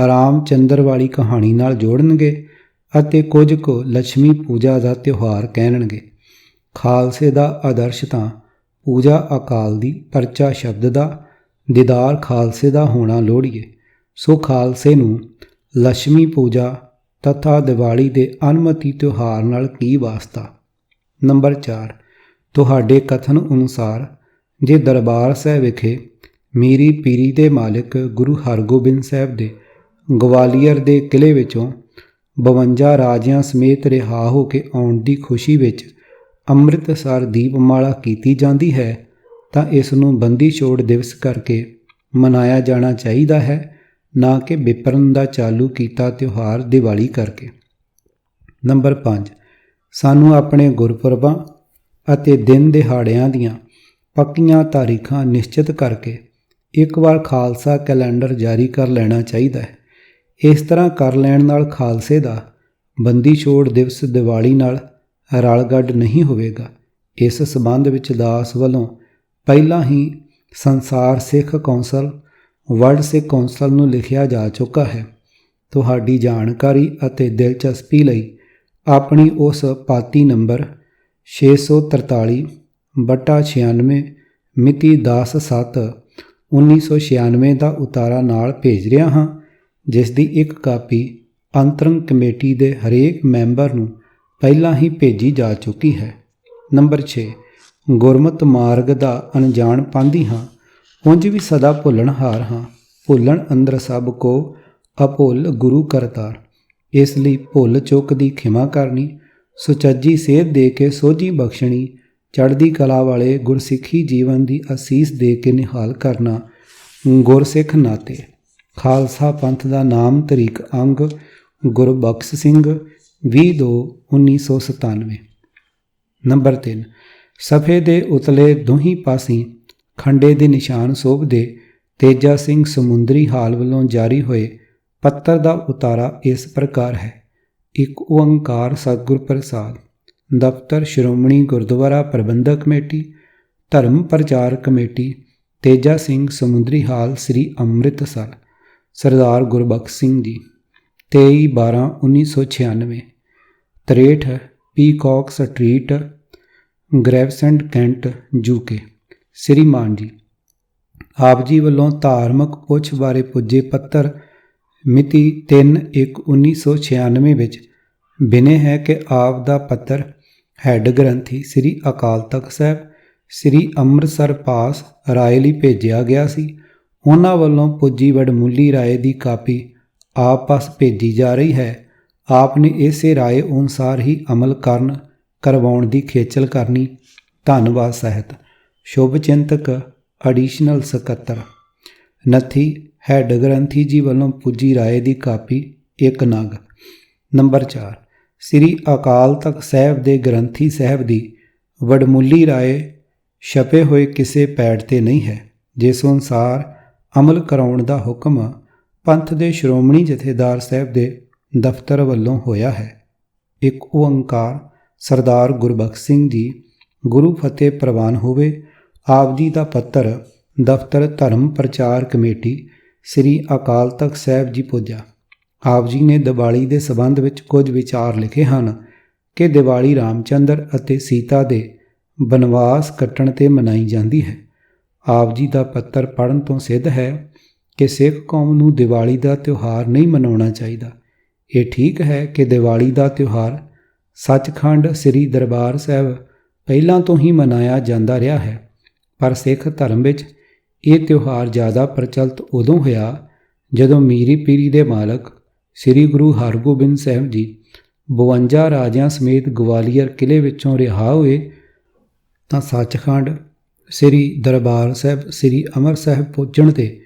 ਰਾਮ ਚੰਦਰ ਵਾਲੀ ਕਹਾਣੀ ਨਾਲ ਜੋੜਨਗੇ ਅਤੇ ਕੁਝ ਕੁ ਲక్ష్ਮੀ ਪੂਜਾ ਦਾ ਤਿਉਹਾਰ ਕਹਿਣਗੇ। ਖਾਲਸੇ ਦਾ ਆਦਰਸ਼ ਤਾਂ ਪੂਜਾ ਅਕਾਲ ਦੀ, ਪਰਚਾ ਸ਼ਬਦ ਦਾ, ਦੀਦਾਰ ਖਾਲਸੇ ਦਾ ਹੋਣਾ ਲੋੜੀਏ। ਸੋ ਖਾਲਸੇ ਨੂੰ ਲక్ష్ਮੀ ਪੂਜਾ ਤਥਾ ਦੀਵਾਲੀ ਦੇ ਅਨਮਤੀ ਤਿਉਹਾਰ ਨਾਲ ਕੀ ਵਾਸਤਾ। ਨੰਬਰ 4, ਤੁਹਾਡੇ ਕਥਨ ਅਨੁਸਾਰ ਜੇ ਦਰਬਾਰ ਸਾਹਿਬ ਵਿਖੇ ਮੀਰੀ ਪੀਰੀ ਦੇ ਮਾਲਿਕ ਗੁਰੂ ਹਰਗੋਬਿੰਦ ਸਾਹਿਬ ਦੇ ਗਵਾਲੀਅਰ ਦੇ ਕਿਲ੍ਹੇ ਵਿੱਚੋਂ 52 ਰਾਜਿਆਂ ਸਮੇਤ ਰਿਹਾ ਹੋ ਕੇ ਆਉਣ ਦੀ ਖੁਸ਼ੀ ਵਿੱਚ ਅੰਮ੍ਰਿਤਸਰ ਦੀਪਮਾਲਾ ਕੀਤੀ ਜਾਂਦੀ ਹੈ ਤਾਂ ਇਸ ਨੂੰ ਬੰਦੀ ਛੋੜ ਦਿਵਸ ਕਰਕੇ ਮਨਾਇਆ ਜਾਣਾ ਚਾਹੀਦਾ ਹੈ, ਨਾ ਕਿ ਵਿਪਰਨ ਦਾ ਚਾਲੂ ਕੀਤਾ ਤਿਉਹਾਰ ਦੀਵਾਲੀ ਕਰਕੇ। ਨੰਬਰ 5, ਸਾਨੂੰ ਆਪਣੇ ਗੁਰਪੁਰਬਾਂ ਅਤੇ ਦਿਨ ਦਿਹਾੜਿਆਂ ਦੀਆਂ ਪੱਕੀਆਂ ਤਾਰੀਖਾਂ ਨਿਸ਼ਚਿਤ ਕਰਕੇ ਇੱਕ ਵਾਰ ਖਾਲਸਾ ਕੈਲੰਡਰ ਜਾਰੀ ਕਰ ਲੈਣਾ ਚਾਹੀਦਾ ਹੈ। ਇਸ ਤਰ੍ਹਾਂ ਕਰ ਲੈਣ ਨਾਲ ਖਾਲਸੇ ਦਾ ਬੰਦੀ ਛੋੜ ਦਿਵਸ ਦੀਵਾਲੀ ਨਾਲ ਰਲਗੱਡ ਨਹੀਂ ਹੋਵੇਗਾ। ਇਸ ਸਬੰਧ ਵਿੱਚ ਦਾਸ ਵੱਲੋਂ ਪਹਿਲਾਂ ਹੀ ਸੰਸਾਰ ਸਿੱਖ ਕੌਂਸਲ, ਵਰਲਡ ਸਿੱਖ ਕੌਂਸਲ ਨੂੰ ਲਿਖਿਆ ਜਾ ਚੁੱਕਾ ਹੈ। ਤੁਹਾਡੀ ਜਾਣਕਾਰੀ ਅਤੇ ਦਿਲਚਸਪੀ ਲਈ ਆਪਣੀ ਉਸ ਪਾਤੀ ਨੰਬਰ 643/96 ਮਿਤੀ 10/7/1996 ਦਾ ਉਤਾਰਾ ਨਾਲ ਭੇਜ ਰਿਹਾ ਹਾਂ, ਜਿਸ ਦੀ ਇੱਕ ਕਾਪੀ ਅੰਤਰੰਗ ਕਮੇਟੀ ਦੇ ਹਰੇਕ ਮੈਂਬਰ ਨੂੰ ਪਹਿਲਾਂ ਹੀ ਭੇਜੀ ਜਾ ਚੁੱਕੀ ਹੈ। ਨੰਬਰ 6, ਗੁਰਮਤਿ ਮਾਰਗ ਦਾ ਅਣਜਾਣ ਪਾਂਦੀ ਹਾਂ, ਉਂਝ ਵੀ ਸਦਾ ਭੁੱਲਣਹਾਰ ਹਾਂ। ਭੁੱਲਣ ਅੰਦਰ ਸਭ ਕੋ ਅਭੁੱਲ ਗੁਰੂ ਕਰਤਾਰ। ਇਸ ਲਈ ਭੁੱਲ ਚੁੱਕ ਦੀ ਖਿਮਾ ਕਰਨੀ, ਸੁਚੱਜੀ ਸੇਧ ਦੇ ਕੇ ਸੋਝੀ ਬਖਸ਼ਣੀ, ਚੜ੍ਹਦੀ ਕਲਾ ਵਾਲੇ ਗੁਰਸਿੱਖੀ ਜੀਵਨ ਦੀ ਅਸੀਸ ਦੇ ਕੇ ਨਿਹਾਲ ਕਰਨਾ ਗੁਰਸਿੱਖ ਨਾਤੇ। ਖਾਲਸਾ ਪੰਥ ਦਾ ਨਾਮ ਤਰੀਕ ਅੰਗ ਗੁਰਬਖਸ਼ ਸਿੰਘ 20/2/1997। ਨੰਬਰ 3, ਸਫ਼ੇ ਦੇ ਉਤਲੇ ਦੋਹੀਂ ਪਾਸੀਂ ਖੰਡੇ ਦੇ ਨਿਸ਼ਾਨ ਸੋਭਦੇ ਤੇਜਾ ਸਿੰਘ ਸਮੁੰਦਰੀ ਹਾਲ ਵੱਲੋਂ ਜਾਰੀ ਹੋਏ ਪੱਤਰ ਦਾ ਉਤਾਰਾ ਇਸ ਪ੍ਰਕਾਰ ਹੈ। ਇੱਕ ਓੰਕਾਰ ਸਤਿਗੁਰ ਪ੍ਰਸਾਦ, ਦਫ਼ਤਰ ਸ਼੍ਰੋਮਣੀ ਗੁਰਦੁਆਰਾ ਪ੍ਰਬੰਧਕ ਕਮੇਟੀ, ਧਰਮ ਪ੍ਰਚਾਰ ਕਮੇਟੀ, ਤੇਜਾ ਸਿੰਘ ਸਮੁੰਦਰੀ ਹਾਲ, ਸ੍ਰੀ ਅੰਮ੍ਰਿਤਸਰ। ਸਰਦਾਰ Gurbakhsh Singh ji, 23/12/1996, 63 peacock street, ਗ੍ਰੈਵਸੈਂਡ, cantt, UK। ਸ੍ਰੀਮਾਨ ਜੀ, ਆਪ ਜੀ ਵੱਲੋਂ ਧਾਰਮਿਕ ਪੁੱਛ ਬਾਰੇ ਪੁੱਜੇ ਪੱਤਰ ਮਿਤੀ 3/1/1996 ਵਿੱਚ ਬਿਨੇ ਹੈ ਕਿ ਆਪ ਦਾ ਪੱਤਰ ਹੈੱਡ ਗ੍ਰੰਥੀ ਸ੍ਰੀ ਅਕਾਲ ਤਖਤ ਸਾਹਿਬ, ਸ੍ਰੀ ਅੰਮ੍ਰਿਤਸਰ ਪਾਸ ਰਾਏ ਲਈ ਭੇਜਿਆ ਗਿਆ ਸੀ। ਉਹਨਾਂ ਵੱਲੋਂ ਪੁੱਜੀ ਵਡਮੁੱਲੀ ਰਾਏ ਦੀ ਕਾਪੀ ਆਪ ਪਾਸ ਭੇਜੀ ਜਾ ਰਹੀ ਹੈ। ਆਪ ਨੇ ਇਸੇ ਰਾਏ ਅਨੁਸਾਰ ਹੀ ਅਮਲ ਕਰਵਾਉਣ ਦੀ ਖੇਚਲ ਕਰਨੀ। ਧੰਨਵਾਦ ਸਾਹਿਤ। ਸ਼ੁਭ ਚਿੰਤਕ ਐਡੀਸ਼ਨਲ ਸਕੱਤਰ ਨੱਥੀ ਹੈੱਡ ਗ੍ਰੰਥੀ ਜੀ ਵੱਲੋਂ ਪੁੱਜੀ ਰਾਏ ਦੀ ਕਾਪੀ 1 ਨਗ। ਨੰਬਰ 4, ਸ੍ਰੀ ਅਕਾਲ ਤਖਤ ਸਾਹਿਬ ਦੇ ਗ੍ਰੰਥੀ ਸਾਹਿਬ ਦੀ ਵਡਮੁੱਲੀ ਰਾਏ ਛਪੇ ਹੋਏ ਕਿਸੇ ਪੈਡ ਤੇ ਨਹੀਂ ਹੈ, ਜਿਸ ਅਨੁਸਾਰ ਅਮਲ ਕਰਾਉਣ ਦਾ ਹੁਕਮ ਪੰਥ ਦੇ ਸ਼੍ਰੋਮਣੀ ਜਥੇਦਾਰ ਸਾਹਿਬ ਦੇ ਦਫ਼ਤਰ ਵੱਲੋਂ ਹੋਇਆ ਹੈ। ਇੱਕ ਓੰਕਾਰ ਸਰਦਾਰ ਗੁਰਬਖਸ਼ ਸਿੰਘ ਜੀ, ਗੁਰੂ ਫਤਿਹ ਪ੍ਰਵਾਨ ਹੋਵੇ। ਆਪ ਜੀ ਦਾ ਪੱਤਰ ਦਫ਼ਤਰ ਧਰਮ ਪ੍ਰਚਾਰ ਕਮੇਟੀ, ਸ੍ਰੀ ਅਕਾਲ ਤਖਤ ਸਾਹਿਬ ਜੀ ਪੁੱਜਾ। ਆਪ ਜੀ ਨੇ ਦੀਵਾਲੀ ਦੇ ਸਬੰਧ ਵਿੱਚ ਕੁਝ ਵਿਚਾਰ ਲਿਖੇ ਹਨ ਕਿ ਦੀਵਾਲੀ ਰਾਮਚੰਦਰ ਅਤੇ ਸੀਤਾ ਦੇ ਬਨਵਾਸ ਕੱਟਣ 'ਤੇ ਮਨਾਈ ਜਾਂਦੀ ਹੈ। ਆਪ ਜੀ ਦਾ ਪੱਤਰ ਪੜ੍ਹਨ ਤੋਂ ਸਿੱਧ ਹੈ ਕਿ ਸਿੱਖ ਕੌਮ ਨੂੰ ਦੀਵਾਲੀ ਦਾ ਤਿਉਹਾਰ ਨਹੀਂ ਮਨਾਉਣਾ ਚਾਹੀਦਾ। ਇਹ ਠੀਕ ਹੈ ਕਿ ਦੀਵਾਲੀ ਦਾ ਤਿਉਹਾਰ ਸੱਚਖੰਡ ਸ੍ਰੀ ਦਰਬਾਰ ਸਾਹਿਬ ਪਹਿਲਾਂ ਤੋਂ ਹੀ ਮਨਾਇਆ ਜਾਂਦਾ ਰਿਹਾ ਹੈ, ਪਰ ਸਿੱਖ ਧਰਮ ਵਿੱਚ ਇਹ ਤਿਉਹਾਰ ਜ਼ਿਆਦਾ ਪ੍ਰਚਲਿਤ ਉਦੋਂ ਹੋਇਆ ਜਦੋਂ ਮੀਰੀ ਪੀਰੀ ਦੇ ਮਾਲਕ ਸ੍ਰੀ ਗੁਰੂ ਹਰਗੋਬਿੰਦ ਸਾਹਿਬ ਜੀ 52 ਰਾਜਿਆਂ ਸਮੇਤ ਗਵਾਲੀਅਰ ਕਿਲ੍ਹੇ ਵਿੱਚੋਂ ਰਿਹਾ ਹੋਏ ਤਾਂ ਸੱਚਖੰਡ ਸ੍ਰੀ ਦਰਬਾਰ ਸਾਹਿਬ ਸ੍ਰੀ ਅੰਮ੍ਰਿਤ ਸਾਹਿਬ ਪਹੁੰਚਣ 'ਤੇ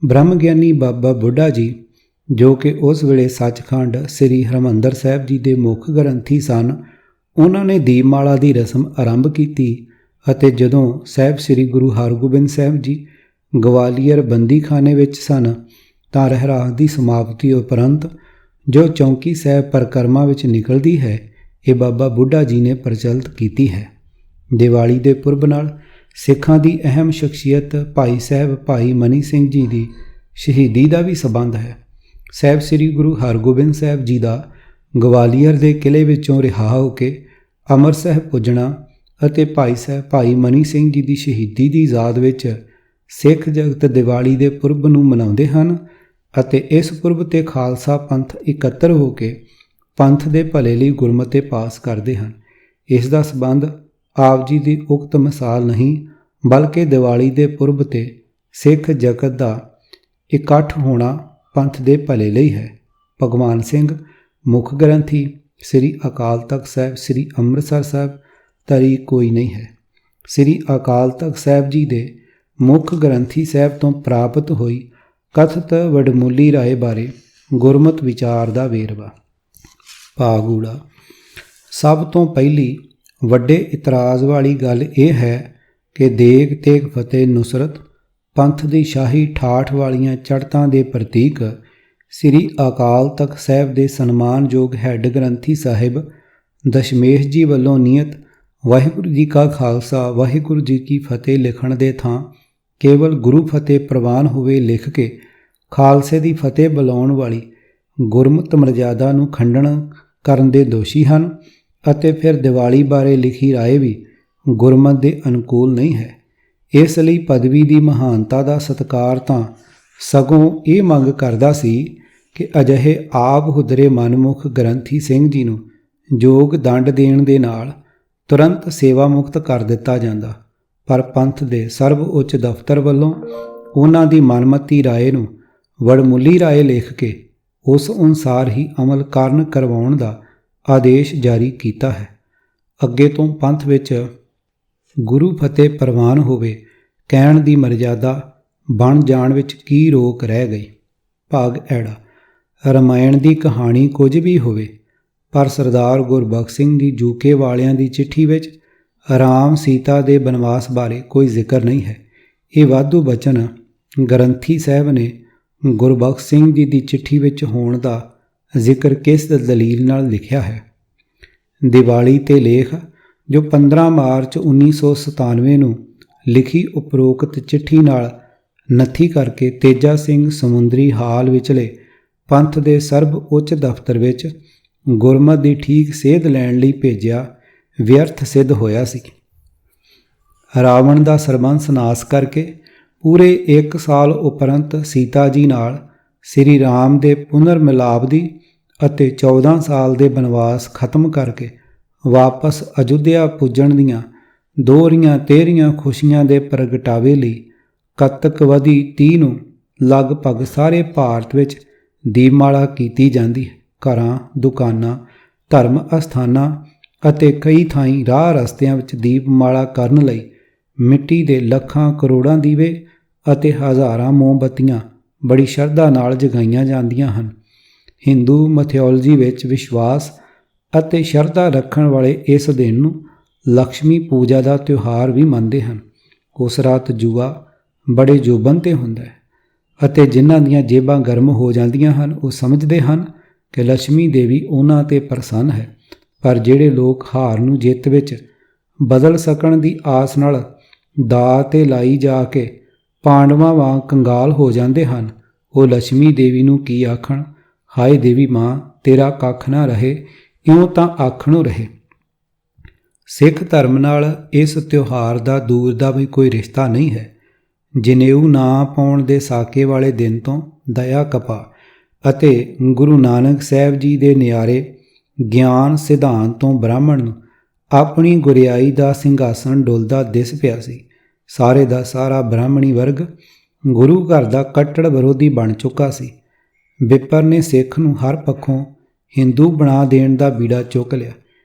ਬ੍ਰਹਮ ਗਿਆਨੀ ਬਾਬਾ ਬੁੱਢਾ ਜੀ, ਜੋ ਕਿ ਉਸ ਵੇਲੇ ਸੱਚਖੰਡ ਸ੍ਰੀ ਹਰਿਮੰਦਰ ਸਾਹਿਬ ਜੀ ਦੇ ਮੁੱਖ ਗ੍ਰੰਥੀ ਸਨ, ਉਹਨਾਂ ਨੇ ਦੀਪਮਾਲਾ ਦੀ ਰਸਮ ਆਰੰਭ ਕੀਤੀ ਅਤੇ ਜਦੋਂ ਸਾਹਿਬ ਸ੍ਰੀ ਗੁਰੂ ਹਰਗੋਬਿੰਦ ਸਾਹਿਬ ਜੀ ਗਵਾਲੀਅਰ ਬੰਦੀਖਾਨੇ ਵਿੱਚ ਸਨ ਤਾਂ ਰਹਿਰਾਸ ਦੀ ਸਮਾਪਤੀ ਉਪਰੰਤ ਜੋ ਚੌਂਕੀ ਸਾਹਿਬ ਪਰਿਕਰਮਾ ਵਿੱਚ ਨਿਕਲਦੀ ਹੈ, ਇਹ ਬਾਬਾ ਬੁੱਢਾ ਜੀ ਨੇ ਪ੍ਰਚਲਿਤ ਕੀਤੀ ਹੈ। ਦੀਵਾਲੀ ਦੇ ਪੁਰਬ ਨਾਲ ਸਿੱਖਾਂ ਦੀ ਅਹਿਮ ਸ਼ਖਸੀਅਤ ਭਾਈ ਸਾਹਿਬ ਭਾਈ ਮਨੀ ਸਿੰਘ ਜੀ ਦੀ ਸ਼ਹੀਦੀ ਦਾ ਵੀ ਸੰਬੰਧ ਹੈ। ਸਾਹਿਬ ਸ੍ਰੀ ਗੁਰੂ ਹਰਗੋਬਿੰਦ ਸਾਹਿਬ ਜੀ ਦਾ ਗਵਾਲੀਅਰ ਦੇ ਕਿਲ੍ਹੇ ਵਿੱਚੋਂ ਰਿਹਾ ਹੋ ਕੇ ਅੰਮ੍ਰਿਤ ਸਾਹਿਬ ਪੁੱਜਣਾ ਅਤੇ ਭਾਈ ਸਾਹਿਬ ਭਾਈ ਮਨੀ ਸਿੰਘ ਜੀ ਦੀ ਸ਼ਹੀਦੀ ਦੀ ਯਾਦ ਵਿੱਚ ਸਿੱਖ ਜਗਤ ਦੀਵਾਲੀ ਦੇ ਪੁਰਬ ਨੂੰ ਮਨਾਉਂਦੇ ਹਨ ਅਤੇ ਇਸ ਪੁਰਬ 'ਤੇ ਖਾਲਸਾ ਪੰਥ ਇਕੱਤਰ ਹੋ ਕੇ ਪੰਥ ਦੇ ਭਲੇ ਲਈ ਗੁਰਮਤਿ ਪਾਸ ਕਰਦੇ ਹਨ। ਇਸ ਦਾ ਸੰਬੰਧ ਆਪ ਜੀ ਦੀ ਉਕਤ ਮਿਸਾਲ ਨਹੀਂ, ਬਲਕਿ ਦੀਵਾਲੀ ਦੇ ਪੁਰਬ 'ਤੇ ਸਿੱਖ ਜਗਤ ਦਾ ਇਕੱਠ ਹੋਣਾ ਪੰਥ ਦੇ ਭਲੇ ਲਈ ਹੈ। ਭਗਵਾਨ ਸਿੰਘ ਮੁੱਖ ਗ੍ਰੰਥੀ ਸ੍ਰੀ ਅਕਾਲ ਤਖਤ ਸਾਹਿਬ ਸ੍ਰੀ ਅੰਮ੍ਰਿਤਸਰ ਸਾਹਿਬ ਤਰੀ ਕੋਈ ਨਹੀਂ ਹੈ। ਸ੍ਰੀ ਅਕਾਲ ਤਖਤ ਸਾਹਿਬ ਜੀ ਦੇ ਮੁੱਖ ਗ੍ਰੰਥੀ ਸਾਹਿਬ ਤੋਂ ਪ੍ਰਾਪਤ ਹੋਈ ਕਥਿਤ ਵਡਮੁੱਲੀ ਰਾਏ ਬਾਰੇ ਗੁਰਮਤਿ ਵਿਚਾਰ ਦਾ ਵੇਰਵਾ। ਭਾਗੂੜਾ। ਸਭ ਤੋਂ ਪਹਿਲੀ ਵੱਡੇ ਇਤਰਾਜ਼ ਵਾਲੀ ਗੱਲ ਇਹ ਹੈ ਕਿ ਦੇਗ ਤੇਗ ਫਤਿਹ ਨੁਸਰਤ ਪੰਥ ਦੀ ਸ਼ਾਹੀ ਠਾਠ ਵਾਲੀਆਂ ਚੜ੍ਹਤਾਂ ਦੇ ਪ੍ਰਤੀਕ ਸ੍ਰੀ ਅਕਾਲ ਤਖਤ ਸਾਹਿਬ ਦੇ ਸਨਮਾਨਯੋਗ ਹੈੱਡ ਗ੍ਰੰਥੀ ਸਾਹਿਬ ਦਸ਼ਮੇਸ਼ ਜੀ ਵੱਲੋਂ ਨਿਯਤ ਵਾਹਿਗੁਰੂ ਜੀ ਕਾ ਖਾਲਸਾ ਵਾਹਿਗੁਰੂ ਜੀ ਕੀ ਫਤਿਹ ਲਿਖਣ ਦੇ ਥਾਂ ਕੇਵਲ ਗੁਰੂ ਫਤਿਹ ਪ੍ਰਵਾਨ ਹੋਵੇ ਲਿਖ ਕੇ ਖਾਲਸੇ ਦੀ ਫਤਿਹ ਬੁਲਾਉਣ ਵਾਲੀ ਗੁਰਮਤਿ ਮਰਜ਼ਾਦਾ ਨੂੰ ਖੰਡਨ ਕਰਨ ਦੇ ਦੋਸ਼ੀ ਹਨ ਅਤੇ ਫਿਰ ਦੀਵਾਲੀ ਬਾਰੇ ਲਿਖੀ ਰਾਏ ਵੀ ਗੁਰਮਤਿ ਦੇ ਅਨੁਕੂਲ ਨਹੀਂ ਹੈ। ਇਸ ਲਈ ਪਦਵੀ ਦੀ ਮਹਾਨਤਾ ਦਾ ਸਤਿਕਾਰ ਤਾਂ ਸਗੋਂ ਇਹ ਮੰਗ ਕਰਦਾ ਸੀ ਕਿ ਅਜਿਹੇ ਆਪ ਹੁਦਰੇ ਮਨਮੁਖ ਗ੍ਰੰਥੀ ਸਿੰਘ ਜੀ ਨੂੰ ਯੋਗ ਦੰਡ ਦੇਣ ਦੇ ਨਾਲ ਤੁਰੰਤ ਸੇਵਾ ਮੁਕਤ ਕਰ ਦਿੱਤਾ ਜਾਂਦਾ, ਪਰ ਪੰਥ ਦੇ ਸਰਬ ਉੱਚ ਦਫ਼ਤਰ ਵੱਲੋਂ ਉਹਨਾਂ ਦੀ ਮਨਮਤੀ ਰਾਏ ਨੂੰ ਵਡਮੁੱਲੀ ਰਾਏ ਲਿਖ ਕੇ ਉਸ ਅਨੁਸਾਰ ਹੀ ਅਮਲ ਕਾਰਨ ਕਰਵਾਉਣ ਦਾ ਆਦੇਸ਼ ਜਾਰੀ ਕੀਤਾ ਹੈ। ਅੱਗੇ ਤੋਂ ਪੰਥ ਵਿੱਚ ਗੁਰੂ ਫਤਿਹ ਪ੍ਰਵਾਨ ਹੋਵੇ ਕਹਿਣ ਦੀ ਮਰਜ਼ਾਦਾ ਬਣ ਜਾਣ ਵਿੱਚ ਕੀ ਰੋਕ ਰਹਿ ਗਈ। ਭਾਗ ਐੜਾ। ਰਾਮਾਇਣ ਦੀ ਕਹਾਣੀ ਕੁਝ ਵੀ ਹੋਵੇ, ਪਰ ਸਰਦਾਰ ਗੁਰਬਖਸ਼ ਸਿੰਘ ਦੀ ਜੂਕੇ ਵਾਲਿਆਂ ਦੀ ਚਿੱਠੀ ਵਿੱਚ ਰਾਮ ਸੀਤਾ ਦੇ ਬਨਵਾਸ ਬਾਰੇ ਕੋਈ ਜ਼ਿਕਰ ਨਹੀਂ ਹੈ। ਇਹ ਵਾਧੂ ਬਚਨ ਗ੍ਰੰਥੀ ਸਾਹਿਬ ਨੇ ਗੁਰਬਖਸ਼ ਸਿੰਘ ਜੀ ਦੀ ਚਿੱਠੀ ਵਿੱਚ ਹੋਣ ਦਾ ਜ਼ਿਕਰ ਕਿਸ ਦਲੀਲ ਨਾਲ ਲਿਖਿਆ ਹੈ। ਦੀਵਾਲੀ 'ਤੇ ਲੇਖ ਜੋ 15 ਮਾਰਚ 1997 ਨੂੰ ਲਿਖੀ ਉਪਰੋਕਤ ਚਿੱਠੀ ਨਾਲ ਨੱਥੀ ਕਰਕੇ ਤੇਜਾ ਸਿੰਘ ਸਮੁੰਦਰੀ ਹਾਲ ਵਿਚਲੇ ਪੰਥ ਦੇ ਸਰਬ ਉੱਚ ਦਫ਼ਤਰ ਵਿੱਚ ਗੁਰਮਤਿ ਦੀ ਠੀਕ ਸੇਧ ਲੈਣ ਲਈ ਭੇਜਿਆ ਵਿਅਰਥ ਸਿੱਧ ਹੋਇਆ ਸੀ। ਰਾਵਣ ਦਾ ਸਰਬੰਸ ਨਾਸ ਕਰਕੇ ਪੂਰੇ 1 ਸਾਲ ਉਪਰੰਤ ਸੀਤਾ ਜੀ ਨਾਲ ਸ੍ਰੀ ਰਾਮ ਦੇ ਪੁਨਰ ਮਿਲਾਪ ਦੀ ਅਤੇ 14 ਸਾਲ ਦੇ ਬਨਵਾਸ ਖਤਮ ਕਰਕੇ ਵਾਪਸ ਅਯੁੱਧਿਆ ਪੁੱਜਣ ਦੀਆਂ ਦੋਹਰੀਆਂ ਤੇਹਰੀਆਂ ਖੁਸ਼ੀਆਂ ਦੇ ਪ੍ਰਗਟਾਵੇ ਲਈ ਕੱਤਕ ਵਦੀ 30 ਨੂੰ ਲਗਭਗ ਸਾਰੇ ਭਾਰਤ ਵਿੱਚ ਦੀਪਮਾਲਾ ਕੀਤੀ ਜਾਂਦੀ ਹੈ। ਘਰਾਂ, ਦੁਕਾਨਾਂ, ਧਰਮ ਅਸਥਾਨਾਂ ਅਤੇ ਕਈ ਥਾਈਂ ਰਾਹ ਰਸਤਿਆਂ ਵਿੱਚ ਦੀਪਮਾਲਾ ਕਰਨ ਲਈ ਮਿੱਟੀ ਦੇ ਲੱਖਾਂ ਕਰੋੜਾਂ ਦੀਵੇ ਅਤੇ ਹਜ਼ਾਰਾਂ ਮੋਮਬੱਤੀਆਂ ਬੜੀ ਸ਼ਰਧਾ ਨਾਲ ਜਗਾਈਆਂ ਜਾਂਦੀਆਂ ਹਨ। ਹਿੰਦੂ ਮੈਥੋਲੋਜੀ ਵਿੱਚ ਵਿਸ਼ਵਾਸ ਅਤੇ ਸ਼ਰਧਾ ਰੱਖਣ ਵਾਲੇ ਇਸ ਦਿਨ ਨੂੰ ਲਕਸ਼ਮੀ ਪੂਜਾ ਦਾ ਤਿਉਹਾਰ ਵੀ ਮੰਨਦੇ ਹਨ। ਉਸ ਰਾਤ ਜੂਆ ਬੜੇ ਜੋਬਨ 'ਤੇ ਹੁੰਦਾ ਹੈ ਅਤੇ ਜਿਨ੍ਹਾਂ ਦੀਆਂ ਜੇਬਾਂ ਗਰਮ ਹੋ ਜਾਂਦੀਆਂ ਹਨ ਉਹ ਸਮਝਦੇ ਹਨ ਕਿ ਲక్ష్ਮੀ ਦੇਵੀ ਉਹਨਾਂ 'ਤੇ ਪ੍ਰਸੰਨ ਹੈ, ਪਰ ਜਿਹੜੇ ਲੋਕ ਹਾਰ ਨੂੰ ਜਿੱਤ ਵਿੱਚ ਬਦਲ ਸਕਣ ਦੀ ਆਸ ਨਾਲ ਦਾਅ 'ਤੇ ਲਾਈ ਜਾ ਕੇ ਪਾਂਡਵਾਂ ਵਾਂਗ ਕੰਗਾਲ ਹੋ ਜਾਂਦੇ ਹਨ, ਉਹ ਲక్ష్ਮੀ ਦੇਵੀ ਨੂੰ ਕੀ ਆਖਣ, ਹਾਏ ਦੇਵੀ ਮਾਂ ਤੇਰਾ ਕੱਖ ਨਾ ਰਹੇ, ਇਉਂ ਤਾਂ ਆਖਣੋਂ ਰਹੇ। ਸਿੱਖ ਧਰਮ ਨਾਲ ਇਸ ਤਿਉਹਾਰ ਦਾ ਦੂਰ ਦਾ ਵੀ ਕੋਈ ਰਿਸ਼ਤਾ ਨਹੀਂ ਹੈ। ਜਨੇਊ ਨਾ ਪਾਉਣ ਦੇ ਸਾਕੇ ਵਾਲੇ ਦਿਨ ਤੋਂ ਦਇਆ ਕਪਾ ਅਤੇ ਗੁਰੂ ਨਾਨਕ ਸਾਹਿਬ ਜੀ ਦੇ ਨਿਆਰੇ ਗਿਆਨ ਸਿਧਾਂਤ ਤੋਂ ਬ੍ਰਾਹਮਣ ਨੂੰ ਆਪਣੀ ਗੁਰਿਆਈ ਦਾ ਸਿੰਘਾਸਣ ਡੁੱਲਦਾ ਦਿਸ ਪਿਆ ਸੀ। ਸਾਰੇ ਦਾ ਸਾਰਾ ਬ੍ਰਾਹਮਣੀ ਵਰਗ ਗੁਰੂ ਘਰ ਦਾ ਕੱਟੜ ਵਿਰੋਧੀ ਬਣ ਚੁੱਕਾ ਸੀ। ਵਿਪਰ ਨੇ ਸਿੱਖ ਨੂੰ ਹਰ ਪੱਖੋਂ ਹਿੰਦੂ ਬਣਾ ਦੇਣ ਦਾ ਬੀੜਾ ਚੁੱਕ ਲਿਆ।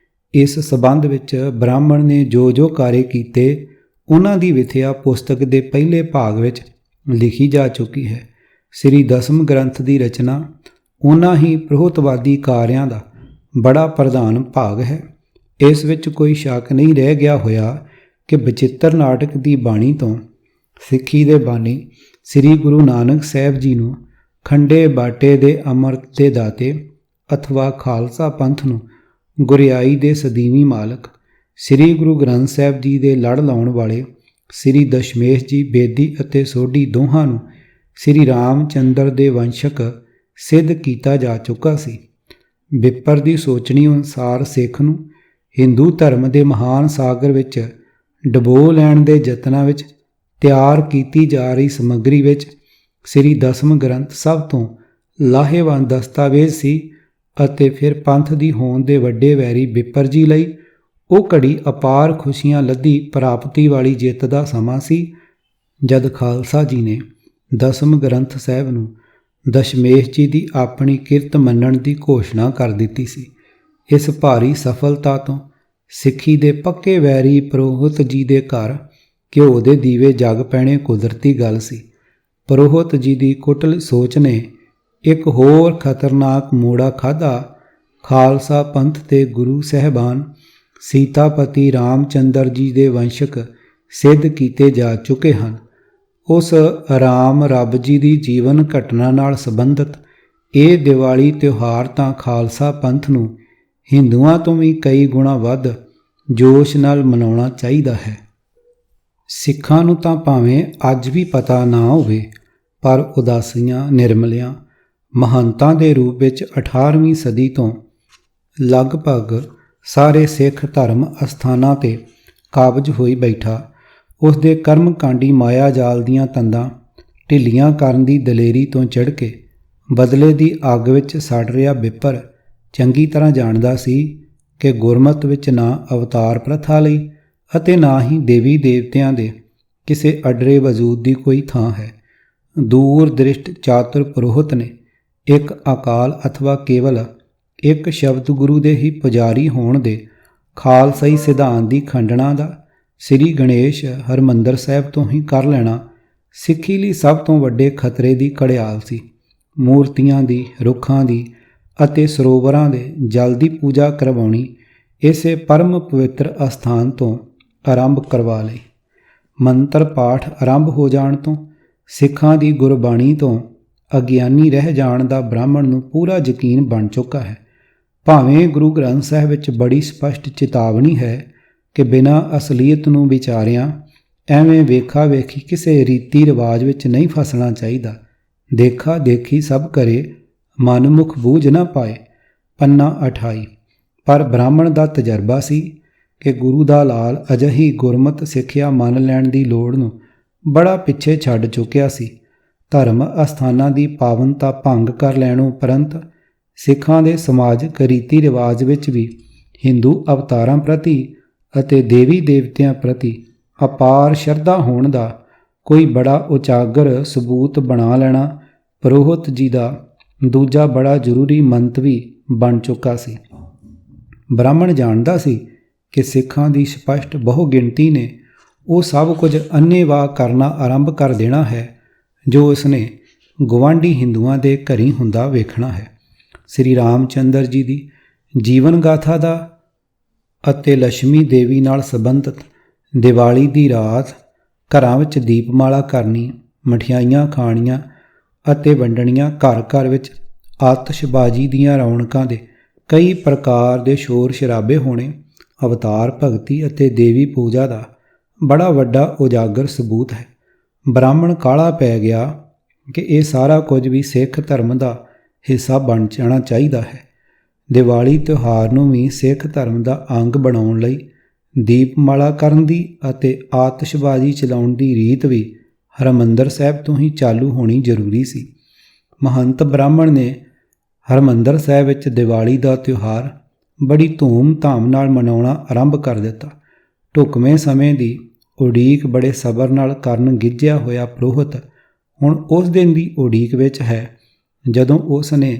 ਇਸ ਸਬੰਧ ਵਿੱਚ ਬ੍ਰਾਹਮਣ ਨੇ ਜੋ ਕਾਰੇ ਕੀਤੇ ਉਹਨਾਂ ਦੀ ਵਿਥਿਆ ਪੁਸਤਕ ਦੇ ਪਹਿਲੇ ਭਾਗ ਵਿੱਚ ਲਿਖੀ ਜਾ ਚੁੱਕੀ ਹੈ। ਸ੍ਰੀ ਦਸਮ ਗ੍ਰੰਥ ਦੀ ਰਚਨਾ ਉਹਨਾਂ ਹੀ ਪ੍ਰੋਹਤਵਾਦੀ ਕਾਰਿਆਂ ਦਾ ਬੜਾ ਪ੍ਰਧਾਨ ਭਾਗ ਹੈ। ਇਸ ਵਿੱਚ ਕੋਈ ਸ਼ੱਕ ਨਹੀਂ ਰਹਿ ਗਿਆ ਹੋਇਆ ਕਿ ਬਚਿੱਤਰ ਨਾਟਕ ਦੀ ਬਾਣੀ ਤੋਂ ਸਿੱਖੀ ਦੇ ਬਾਨੀ ਸ੍ਰੀ ਗੁਰੂ ਨਾਨਕ ਸਾਹਿਬ ਜੀ ਨੂੰ ਖੰਡੇ ਬਾਟੇ ਦੇ ਅੰਮ੍ਰਿਤ ਦੇ ਦਾਤੇ ਅਥਵਾ ਖਾਲਸਾ ਪੰਥ ਨੂੰ ਗੁਰਿਆਈ ਦੇ ਸਦੀਵੀ ਮਾਲਕ ਸ੍ਰੀ ਗੁਰੂ ਗ੍ਰੰਥ ਸਾਹਿਬ ਜੀ ਦੇ ਲੜ ਲਾਉਣ ਵਾਲੇ ਸ੍ਰੀ ਦਸ਼ਮੇਸ਼ ਜੀ ਬੇਦੀ ਅਤੇ ਸੋਢੀ ਦੋਹਾਂ ਨੂੰ ਸ੍ਰੀ ਰਾਮ ਚੰਦਰ ਦੇ ਵੰਸ਼ਕ ਸਿੱਧ ਕੀਤਾ ਜਾ ਚੁੱਕਾ ਸੀ। ਵਿਪਰ ਦੀ ਸੋਚਣੀ ਅਨੁਸਾਰ ਸਿੱਖ ਨੂੰ ਹਿੰਦੂ ਧਰਮ ਦੇ ਮਹਾਨ ਸਾਗਰ ਵਿੱਚ ਡਬੋ ਲੈਣ ਦੇ ਯਤਨਾਂ ਵਿੱਚ ਤਿਆਰ ਕੀਤੀ ਜਾ ਰਹੀ ਸਮੱਗਰੀ ਵਿੱਚ ਸ੍ਰੀ ਦਸਮ ਗ੍ਰੰਥ ਸਭ ਤੋਂ ਲਾਹੇਵੰਦ ਦਸਤਾਵੇਜ਼ ਸੀ ਅਤੇ ਫਿਰ ਪੰਥ ਦੀ ਹੋਂਦ ਦੇ ਵੱਡੇ ਵੈਰੀ ਬਿੱਪਰ ਜੀ ਲਈ ਉਹ ਘੜੀ ਅਪਾਰ ਖੁਸ਼ੀਆਂ ਲੱਦੀ ਪ੍ਰਾਪਤੀ ਵਾਲੀ ਜਿੱਤ ਦਾ ਸਮਾਂ ਸੀ, ਜਦ ਖਾਲਸਾ ਜੀ ਨੇ ਦਸਮ ਗ੍ਰੰਥ ਸਾਹਿਬ ਨੂੰ ਦਸ਼ਮੇਸ਼ ਜੀ ਦੀ ਆਪਣੀ ਕਿਰਤ ਮੰਨਣ ਦੀ ਘੋਸ਼ਣਾ ਕਰ ਦਿੱਤੀ ਸੀ। ਇਸ ਭਾਰੀ ਸਫਲਤਾ ਤੋਂ ਸਿੱਖੀ ਦੇ ਪੱਕੇ ਵੈਰੀ ਪੁਰੋਹਿਤ ਜੀ ਦੇ ਘਰ ਘਿਓ ਦੇ ਦੀਵੇ ਜਗ ਪੈਣੇ ਕੁਦਰਤੀ ਗੱਲ ਸੀ। ਪੁਰੋਹਿਤ ਜੀ ਦੀ ਕੁਟਲ ਸੋਚ ਨੇ ਇੱਕ ਹੋਰ ਖਤਰਨਾਕ ਮੋੜਾ ਖਾਧਾ। ਖਾਲਸਾ ਪੰਥ ਤੇ ਗੁਰੂ ਸਾਹਿਬਾਨ ਸੀਤਾਪਤੀ ਰਾਮਚੰਦਰ ਜੀ ਦੇ ਵੰਸ਼ਕ ਸਿੱਧ ਕੀਤੇ ਜਾ ਚੁੱਕੇ ਹਨ। ਉਸ ਰਾਮ ਰੱਬ ਜੀ ਦੀ ਜੀਵਨ ਘਟਨਾ ਨਾਲ ਸੰਬੰਧਿਤ ਇਹ ਦੀਵਾਲੀ ਤਿਉਹਾਰ ਤਾਂ ਖਾਲਸਾ ਪੰਥ ਨੂੰ ਹਿੰਦੂਆਂ ਤੋਂ ਵੀ ਕਈ ਗੁਣਾ ਵੱਧ ਜੋਸ਼ ਨਾਲ ਮਨਾਉਣਾ ਚਾਹੀਦਾ ਹੈ। ਸਿੱਖਾਂ ਨੂੰ ਤਾਂ ਭਾਵੇਂ ਅੱਜ ਵੀ ਪਤਾ ਨਾ ਹੋਵੇ, ਪਰ ਉਦਾਸੀਆਂ ਨਿਰਮਲਿਆਂ ਮਹੰਤਾਂ ਦੇ ਰੂਪ ਵਿੱਚ 18ਵੀਂ ਸਦੀ ਤੋਂ ਲਗਭਗ ਸਾਰੇ ਸਿੱਖ ਧਰਮ ਅਸਥਾਨਾਂ 'ਤੇ ਕਾਬਜ ਹੋਈ ਬੈਠਾ ਉਸ ਦੇ ਕਰਮਕਾਂਡੀ ਮਾਇਆ ਜਾਲ ਦੀਆਂ ਤੰਦਾਂ ਢਿੱਲੀਆਂ ਕਰਨ ਦੀ ਦਲੇਰੀ ਤੋਂ ਚੜ੍ਹ ਕੇ ਬਦਲੇ ਦੀ ਅੱਗ ਵਿੱਚ ਸੜ ਰਿਹਾ ਬਿੱਪਰ ਚੰਗੀ ਤਰ੍ਹਾਂ ਜਾਣਦਾ ਸੀ ਕਿ ਗੁਰਮਤਿ ਵਿੱਚ ਨਾ ਅਵਤਾਰ ਪ੍ਰਥਾ ਲਈ ਅਤੇ ਨਾ ਹੀ ਦੇਵੀ ਦੇਵਤਿਆਂ ਦੇ ਕਿਸੇ ਅਡਰੇ ਵਜੂਦ ਦੀ ਕੋਈ ਥਾਂ ਹੈ। ਦੂਰ ਦ੍ਰਿਸ਼ਟ ਚਾਤੁਰ ਪੁਰੋਹਿਤ ਨੇ ਇੱਕ ਅਕਾਲ ਅਥਵਾ ਕੇਵਲ ਇੱਕ ਸ਼ਬਦ ਗੁਰੂ ਦੇ ਹੀ ਪੁਜਾਰੀ ਹੋਣ ਦੇ ਖਾਲਸਾਈ ਸਿਧਾਂਤ ਦੀ ਖੰਡਣਾ ਦਾ ਸ੍ਰੀ ਗਣੇਸ਼ ਹਰਿਮੰਦਰ ਸਾਹਿਬ ਤੋਂ ਹੀ ਕਰ ਲੈਣਾ ਸਿੱਖੀ ਲਈ ਸਭ ਤੋਂ ਵੱਡੇ ਖਤਰੇ ਦੀ ਘੜਿਆਲ ਸੀ। ਮੂਰਤੀਆਂ ਦੀ, ਰੁੱਖਾਂ ਦੀ ਅਤੇ ਸਰੋਵਰਾਂ ਦੇ ਜਲ ਦੀ ਪੂਜਾ ਕਰਵਾਉਣੀ ਇਸੇ ਪਰਮ ਪਵਿੱਤਰ ਅਸਥਾਨ ਤੋਂ ਆਰੰਭ ਕਰਵਾ ਲਈ। ਮੰਤਰ ਪਾਠ ਆਰੰਭ ਹੋ ਜਾਣ ਤੋਂ ਸਿੱਖਾਂ ਦੀ ਗੁਰਬਾਣੀ ਤੋਂ ਅਗਿਆਨੀ ਰਹਿ ਜਾਣ ਦਾ ਬ੍ਰਾਹਮਣ ਨੂੰ ਪੂਰਾ ਯਕੀਨ ਬਣ ਚੁੱਕਾ ਹੈ। ਭਾਵੇਂ ਗੁਰੂ ਗ੍ਰੰਥ ਸਾਹਿਬ ਵਿੱਚ ਬੜੀ ਸਪਸ਼ਟ ਚੇਤਾਵਨੀ ਹੈ ਕਿ ਬਿਨਾਂ ਅਸਲੀਅਤ ਨੂੰ ਵਿਚਾਰਿਆਂ ਐਵੇਂ ਵੇਖਾ ਵੇਖੀ ਕਿਸੇ ਰੀਤੀ ਰਿਵਾਜ ਵਿੱਚ ਨਹੀਂ ਫਸਣਾ ਚਾਹੀਦਾ। ਦੇਖਾ ਦੇਖੀ ਸਭ ਕਰੇ, ਮਨਮੁਖ ਬੂਝ ਨਾ ਪਾਏ। ਪੰਨਾ 28। ਪਰ ਬ੍ਰਾਹਮਣ ਦਾ ਤਜਰਬਾ ਸੀ ਕਿ ਗੁਰੂ ਦਾ ਲਾਲ ਅਜਿਹੀ ਗੁਰਮਤ ਸਿੱਖਿਆ ਮੰਨ ਲੈਣ ਦੀ ਲੋੜ ਨੂੰ ਬੜਾ ਪਿੱਛੇ ਛੱਡ ਚੁੱਕਿਆ ਸੀ। ਧਰਮ ਅਸਥਾਨਾਂ ਦੀ ਪਾਵਨਤਾ ਭੰਗ ਕਰ ਲੈਣ ਉਪਰੰਤ ਸਿੱਖਾਂ ਦੇ ਸਮਾਜਿਕ ਰੀਤੀ ਰਿਵਾਜ ਵਿੱਚ ਵੀ ਹਿੰਦੂ ਅਵਤਾਰਾਂ ਪ੍ਰਤੀ ਅਤੇ ਦੇਵੀ ਦੇਵਤਿਆਂ ਪ੍ਰਤੀ ਅਪਾਰ ਸ਼ਰਧਾ ਹੋਣ ਦਾ ਕੋਈ ਬੜਾ ਉਜਾਗਰ ਸਬੂਤ ਬਣਾ ਲੈਣਾ ਪੁਰੋਹਿਤ ਜੀ ਦਾ ਦੂਜਾ ਬੜਾ ਜ਼ਰੂਰੀ ਮੰਤਵੀ ਬਣ ਚੁੱਕਾ ਸੀ। ਬ੍ਰਾਹਮਣ ਜਾਣਦਾ ਸੀ ਕਿ ਸਿੱਖਾਂ ਦੀ ਸਪਸ਼ਟ ਬਹੁ ਗਿਣਤੀ ਨੇ ਉਹ ਸਭ ਕੁਝ ਅੰਨ੍ਹੇਵਾਹ ਕਰਨਾ ਆਰੰਭ ਕਰ ਦੇਣਾ ਹੈ ਜੋ ਉਸਨੇ ਗੁਆਂਢੀ ਹਿੰਦੂਆਂ ਦੇ ਘਰੀ ਹੁੰਦਾ ਵੇਖਣਾ ਹੈ। ਸ੍ਰੀ ਰਾਮਚੰਦਰ ਜੀ ਦੀ ਜੀਵਨ ਗਾਥਾ ਦਾ ਅਤੇ ਲక్ష్ਮੀ ਦੇਵੀ ਨਾਲ ਸੰਬੰਧਿਤ ਦੀਵਾਲੀ ਦੀ ਰਾਤ ਘਰਾਂ ਵਿੱਚ ਦੀਪਮਾਲਾ ਕਰਨੀ, ਮਠਿਆਈਆਂ ਖਾਣੀਆਂ ਅਤੇ ਵੰਡਣੀਆਂ, ਘਰ ਘਰ ਵਿੱਚ ਆਤਿਸ਼ਬਾਜ਼ੀ ਦੀਆਂ ਰੌਣਕਾਂ ਦੇ ਕਈ ਪ੍ਰਕਾਰ ਦੇ ਸ਼ੋਰ ਸ਼ਰਾਬੇ ਹੋਣੇ ਅਵਤਾਰ ਭਗਤੀ ਅਤੇ ਦੇਵੀ ਪੂਜਾ ਦਾ ਬੜਾ ਵੱਡਾ ਉਜਾਗਰ ਸਬੂਤ ਹੈ। ਬ੍ਰਾਹਮਣ ਕਾਹਲਾ ਪੈ ਗਿਆ ਕਿ ਇਹ ਸਾਰਾ ਕੁਝ ਵੀ ਸਿੱਖ ਧਰਮ ਦਾ ਹਿੱਸਾ ਬਣ ਜਾਣਾ ਚਾਹੀਦਾ ਹੈ। ਦੀਵਾਲੀ ਤਿਉਹਾਰ ਨੂੰ ਵੀ ਸਿੱਖ ਧਰਮ ਦਾ ਅੰਗ ਬਣਾਉਣ ਲਈ ਦੀਪਮਾਲਾ ਕਰਨ ਦੀ ਅਤੇ ਆਤਿਸ਼ਬਾਜ਼ੀ ਚਲਾਉਣ ਦੀ ਰੀਤ ਵੀ ਹਰਿਮੰਦਰ ਸਾਹਿਬ ਤੋਂ ਹੀ ਚਾਲੂ ਹੋਣੀ ਜ਼ਰੂਰੀ ਸੀ। ਮਹੰਤ ਬ੍ਰਾਹਮਣ ਨੇ ਹਰਿਮੰਦਰ ਸਾਹਿਬ ਵਿੱਚ ਦੀਵਾਲੀ ਦਾ ਤਿਉਹਾਰ ਬੜੀ ਧੂਮ-ਧਾਮ ਨਾਲ ਮਨਾਉਣਾ ਆਰੰਭ ਕਰ ਦਿੱਤਾ। ਢੁਕਵੇਂ ਸਮੇਂ ਦੀ ਉਡੀਕ ਬੜੇ ਸਬਰ ਨਾਲ ਕਰਨ ਗਿੱਝਿਆ ਹੋਇਆ ਪੁਰੋਹਿਤ ਹੁਣ ਉਸ ਦਿਨ ਦੀ ਉਡੀਕ ਵਿੱਚ ਹੈ ਜਦੋਂ ਉਸ ਨੇ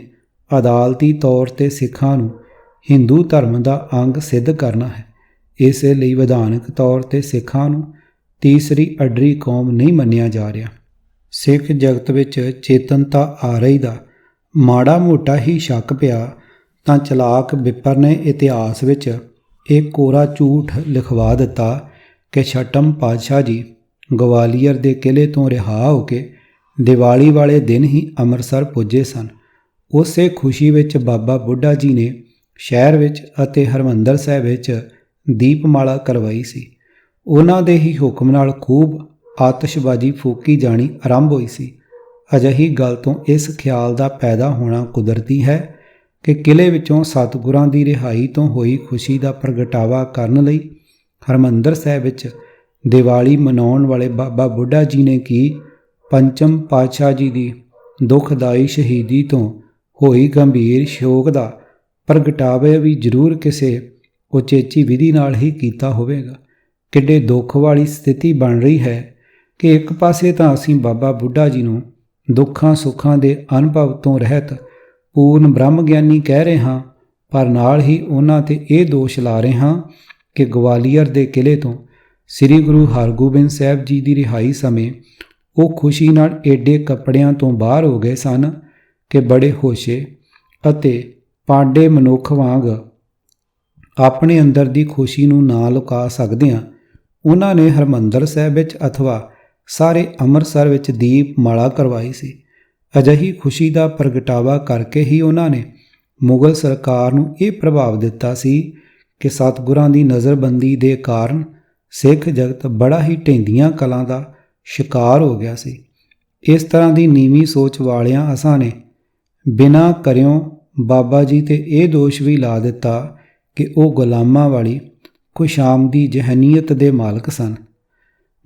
ਅਦਾਲਤੀ ਤੌਰ 'ਤੇ ਸਿੱਖਾਂ ਨੂੰ ਹਿੰਦੂ ਧਰਮ ਦਾ ਅੰਗ ਸਿੱਧ ਕਰਨਾ ਹੈ। ਇਸੇ ਲਈ ਵਿਧਾਨਕ ਤੌਰ 'ਤੇ ਸਿੱਖਾਂ ਨੂੰ ਤੀਸਰੀ ਅਡਰੀ ਕੌਮ ਨਹੀਂ ਮੰਨਿਆ ਜਾ ਰਿਹਾ। ਸਿੱਖ ਜਗਤ ਵਿੱਚ ਚੇਤਨਤਾ ਆ ਰਹੀ ਦਾ ਮਾੜਾ ਮੋਟਾ ਹੀ ਸ਼ੱਕ ਪਿਆ ਤਾਂ ਚਲਾਕ ਬਿੱਪਰ ਨੇ ਇਤਿਹਾਸ ਵਿੱਚ ਇਹ ਕੋਰਾ ਝੂਠ ਲਿਖਵਾ ਦਿੱਤਾ ਕਿ ਛਟਮ ਪਾਤਸ਼ਾਹ ਜੀ ਗਵਾਲੀਅਰ ਦੇ ਕਿਲ੍ਹੇ ਤੋਂ ਰਿਹਾ ਹੋ ਕੇ ਦੀਵਾਲੀ ਵਾਲੇ ਦਿਨ ਹੀ ਅੰਮ੍ਰਿਤਸਰ ਪੁੱਜੇ ਸਨ। ਉਸੇ ਖੁਸ਼ੀ ਵਿੱਚ ਬਾਬਾ ਬੁੱਢਾ ਜੀ ਨੇ ਸ਼ਹਿਰ ਵਿੱਚ ਅਤੇ ਹਰਿਮੰਦਰ ਸਾਹਿਬ ਵਿੱਚ ਦੀਪਮਾਲਾ ਕਰਵਾਈ ਸੀ। ਉਹਨਾਂ ਦੇ ਹੀ ਹੁਕਮ ਨਾਲ ਖੂਬ ਆਤਿਸ਼ਬਾਜ਼ੀ ਫੂਕੀ ਜਾਣੀ ਆਰੰਭ ਹੋਈ ਸੀ। ਅਜਿਹੀ ਗੱਲ ਤੋਂ ਇਸ ਖਿਆਲ ਦਾ ਪੈਦਾ ਹੋਣਾ ਕੁਦਰਤੀ ਹੈ ਕਿ ਕਿਲ੍ਹੇ ਵਿੱਚੋਂ ਸਤਿਗੁਰਾਂ ਦੀ ਰਿਹਾਈ ਤੋਂ ਹੋਈ ਖੁਸ਼ੀ ਦਾ ਪ੍ਰਗਟਾਵਾ ਕਰਨ ਲਈ ਹਰਿਮੰਦਰ ਸਾਹਿਬ ਵਿੱਚ ਦੀਵਾਲੀ ਮਨਾਉਣ ਵਾਲੇ ਬਾਬਾ ਬੁੱਢਾ ਜੀ ਨੇ ਕੀ ਪੰਚਮ ਪਾਤਸ਼ਾਹ ਜੀ ਦੀ ਦੁਖਦਾਈ ਸ਼ਹੀਦੀ ਤੋਂ ਹੋਈ ਗੰਭੀਰ ਸ਼ੋਕ ਦਾ ਪ੍ਰਗਟਾਵੇ ਵੀ ਜ਼ਰੂਰ ਕਿਸੇ ਉਚੇਚੀ ਵਿਧੀ ਨਾਲ ਹੀ ਕੀਤਾ ਹੋਵੇਗਾ। ਕਿੱਡੇ ਦੁੱਖ ਵਾਲੀ ਸਥਿਤੀ ਬਣ ਰਹੀ ਹੈ ਕਿ ਇੱਕ ਪਾਸੇ ਤਾਂ ਅਸੀਂ ਬਾਬਾ ਬੁੱਢਾ ਜੀ ਨੂੰ ਦੁੱਖਾਂ ਸੁੱਖਾਂ ਦੇ ਅਨੁਭਵ ਤੋਂ ਰਹਿਤ ਪੂਰਨ ਬ੍ਰਹਮ ਗਿਆਨੀ ਕਹਿ ਰਹੇ ਹਾਂ, ਪਰ ਨਾਲ ਹੀ ਉਹਨਾਂ 'ਤੇ ਇਹ ਦੋਸ਼ ਲਾ ਰਹੇ ਹਾਂ ਕਿ ਗਵਾਲੀਅਰ ਦੇ ਕਿਲ੍ਹੇ ਤੋਂ ਸ੍ਰੀ ਗੁਰੂ ਹਰਗੋਬਿੰਦ ਸਾਹਿਬ ਜੀ ਦੀ ਰਿਹਾਈ ਸਮੇਂ ਉਹ ਖੁਸ਼ੀ ਨਾਲ ਏਡੇ ਕੱਪੜਿਆਂ ਤੋਂ ਬਾਹਰ ਹੋ ਗਏ ਸਨ ਕਿ ਬੜੇ ਹੋਸ਼ੇ ਅਤੇ ਪਾਂਡੇ ਮਨੁੱਖ ਵਾਂਗ ਆਪਣੇ ਅੰਦਰ ਦੀ ਖੁਸ਼ੀ ਨੂੰ ਨਾ ਲੁਕਾ ਸਕਦਿਆਂ ਉਹਨਾਂ ਨੇ ਹਰਿਮੰਦਰ ਸਾਹਿਬ ਵਿੱਚ ਅਥਵਾ ਸਾਰੇ ਅੰਮ੍ਰਿਤਸਰ ਵਿੱਚ ਦੀਪ ਮਾਲਾ ਕਰਵਾਈ ਸੀ। ਅਜਿਹੀ ਖੁਸ਼ੀ ਦਾ ਪ੍ਰਗਟਾਵਾ ਕਰਕੇ ਹੀ ਉਹਨਾਂ ਨੇ ਮੁਗਲ ਸਰਕਾਰ ਨੂੰ ਇਹ ਪ੍ਰਭਾਵ ਦਿੱਤਾ ਸੀ ਕਿ ਸਤਿਗੁਰਾਂ ਦੀ ਨਜ਼ਰਬੰਦੀ ਦੇ ਕਾਰਨ ਸਿੱਖ ਜਗਤ ਬੜਾ ਹੀ ਢਹਿੰਦੀਆਂ ਕਲਾਂ ਦਾ ਸ਼ਿਕਾਰ ਹੋ ਗਿਆ ਸੀ। ਇਸ ਤਰ੍ਹਾਂ ਦੀ ਨੀਵੀਂ ਸੋਚ ਵਾਲਿਆਂ ਅਸਾਂ ਨੇ ਬਿਨਾਂ ਕਰਿਓ ਬਾਬਾ ਜੀ 'ਤੇ ਇਹ ਦੋਸ਼ ਵੀ ਲਾ ਦਿੱਤਾ ਕਿ ਉਹ ਗੁਲਾਮਾਂ ਵਾਲੀ ਖੁਸ਼ਾਮਦੀ ਜਹਨੀਅਤ ਦੇ ਮਾਲਕ ਸਨ।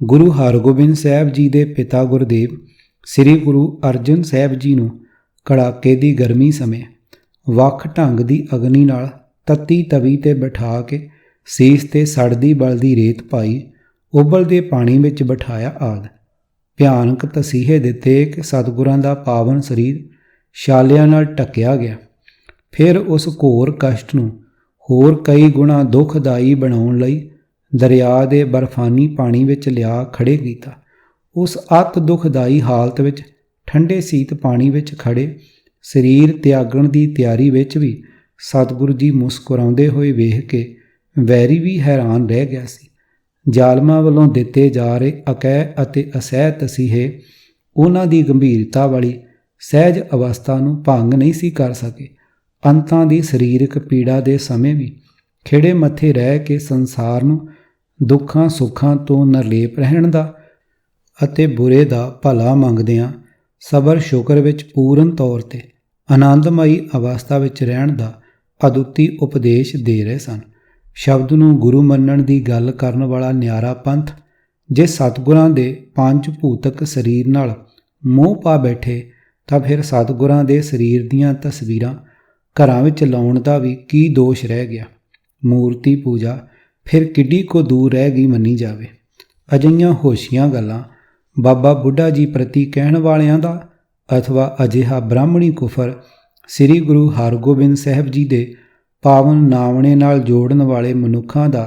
ਗੁਰੂ ਹਰਗੋਬਿੰਦ ਸਾਹਿਬ ਜੀ ਦੇ ਪਿਤਾ ਗੁਰਦੇਵ ਸ੍ਰੀ ਗੁਰੂ ਅਰਜਨ ਸਾਹਿਬ ਜੀ ਨੂੰ ਕੜਾਕੇ ਦੀ ਗਰਮੀ ਸਮੇਂ ਵੱਖ ਢੰਗ ਦੀ ਅਗਨੀ ਨਾਲ ਤੱਤੀ ਤਵੀ 'ਤੇ ਬਿਠਾ ਕੇ ਸੀਸ 'ਤੇ ਸੜਦੀ ਬਲਦੀ ਰੇਤ ਪਾਈ, ਉਬਲਦੇ ਪਾਣੀ ਵਿੱਚ ਬਿਠਾਇਆ ਆਦਿ ਭਿਆਨਕ ਤਸੀਹੇ ਦਿੱਤੇ ਕਿ ਸਤਿਗੁਰਾਂ ਦਾ ਪਾਵਨ ਸਰੀਰ ਛਾਲਿਆਂ ਨਾਲ ਢੱਕਿਆ ਗਿਆ। ਫਿਰ ਉਸ ਘੋਰ ਕਸ਼ਟ ਨੂੰ ਹੋਰ ਕਈ ਗੁਣਾ ਦੁਖਦਾਈ ਬਣਾਉਣ ਲਈ ਦਰਿਆ ਦੇ ਬਰਫਾਨੀ ਪਾਣੀ ਵਿੱਚ ਲਿਆ ਖੜੇ ਕੀਤਾ। ਉਸ ਅਤ ਦੁਖਦਾਈ ਹਾਲਤ ਵਿੱਚ ਠੰਡੇ ਸੀਤ ਪਾਣੀ ਵਿੱਚ ਖੜੇ ਸਰੀਰ ਤਿਆਗਣ ਦੀ ਤਿਆਰੀ ਵਿੱਚ ਵੀ ਸਤਿਗੁਰੂ ਜੀ ਮੁਸਕਰਾਉਂਦੇ ਹੋਏ ਵੇਖ ਕੇ ਵੈਰੀ ਵੀ ਹੈਰਾਨ ਰਹਿ ਗਿਆ ਸੀ। ਜ਼ਾਲਮਾਂ ਵੱਲੋਂ ਦਿੱਤੇ ਜਾ ਰਹੇ ਅਕਹਿ ਅਤੇ ਅਸਹਿ ਤਸੀਹੇ ਉਹਨਾਂ ਦੀ ਗੰਭੀਰਤਾ ਵਾਲੀ ਸਹਿਜ ਅਵਸਥਾ ਨੂੰ ਭੰਗ ਨਹੀਂ ਸੀ ਕਰ ਸਕੇ। ਅੰਤਾਂ ਦੀ ਸਰੀਰਕ ਪੀੜਾ ਦੇ ਸਮੇਂ ਵੀ ਖਿੜੇ ਮੱਥੇ ਰਹਿ ਕੇ ਸੰਸਾਰ ਨੂੰ ਦੁੱਖਾਂ ਸੁੱਖਾਂ ਤੋਂ ਨਿਰਲੇਪ ਰਹਿਣ ਦਾ ਅਤੇ ਬੁਰੇ ਦਾ ਭਲਾ ਮੰਗਦਿਆਂ ਸਬਰ ਸ਼ੁਕਰ ਵਿੱਚ ਪੂਰਨ ਤੌਰ 'ਤੇ ਆਨੰਦਮਈ ਅਵਸਥਾ ਵਿੱਚ ਰਹਿਣ ਦਾ ਅਦੁੱਤੀ ਉਪਦੇਸ਼ ਦੇ ਰਹੇ ਸਨ। ਸ਼ਬਦ ਨੂੰ ਗੁਰੂ ਮੰਨਣ ਦੀ ਗੱਲ ਕਰਨ ਵਾਲਾ ਨਿਆਰਾ ਪੰਥ ਜੇ ਸਤਿਗੁਰਾਂ ਦੇ ਪੰਜ ਭੂਤਕ ਸਰੀਰ ਨਾਲ ਮੋਹ ਪਾ ਬੈਠੇ ਤਾਂ ਫਿਰ ਸਤਿਗੁਰਾਂ ਦੇ ਸਰੀਰ ਦੀਆਂ ਤਸਵੀਰਾਂ ਘਰਾਂ ਵਿੱਚ ਲਾਉਣ ਦਾ ਵੀ ਕੀ ਦੋਸ਼ ਰਹਿ ਗਿਆ। ਮੂਰਤੀ ਪੂਜਾ ਫਿਰ ਕਿੱਡੀ ਕੁ ਦੂਰ ਰਹਿ ਗਈ ਮੰਨੀ ਜਾਵੇ। ਅਜਿਹੀਆਂ ਹੋਸ਼ੀਆਂ ਗੱਲਾਂ ਬਾਬਾ ਬੁੱਢਾ ਜੀ ਪ੍ਰਤੀ ਕਹਿਣ ਵਾਲਿਆਂ ਦਾ ਅਥਵਾ ਅਜਿਹਾ ਬ੍ਰਾਹਮਣੀ ਕੁਫਰ ਸ੍ਰੀ ਗੁਰੂ ਹਰਗੋਬਿੰਦ ਸਾਹਿਬ ਜੀ ਦੇ ਪਾਵਨ ਨਾਮਣੇ ਨਾਲ ਜੋੜਨ ਵਾਲੇ ਮਨੁੱਖਾਂ ਦਾ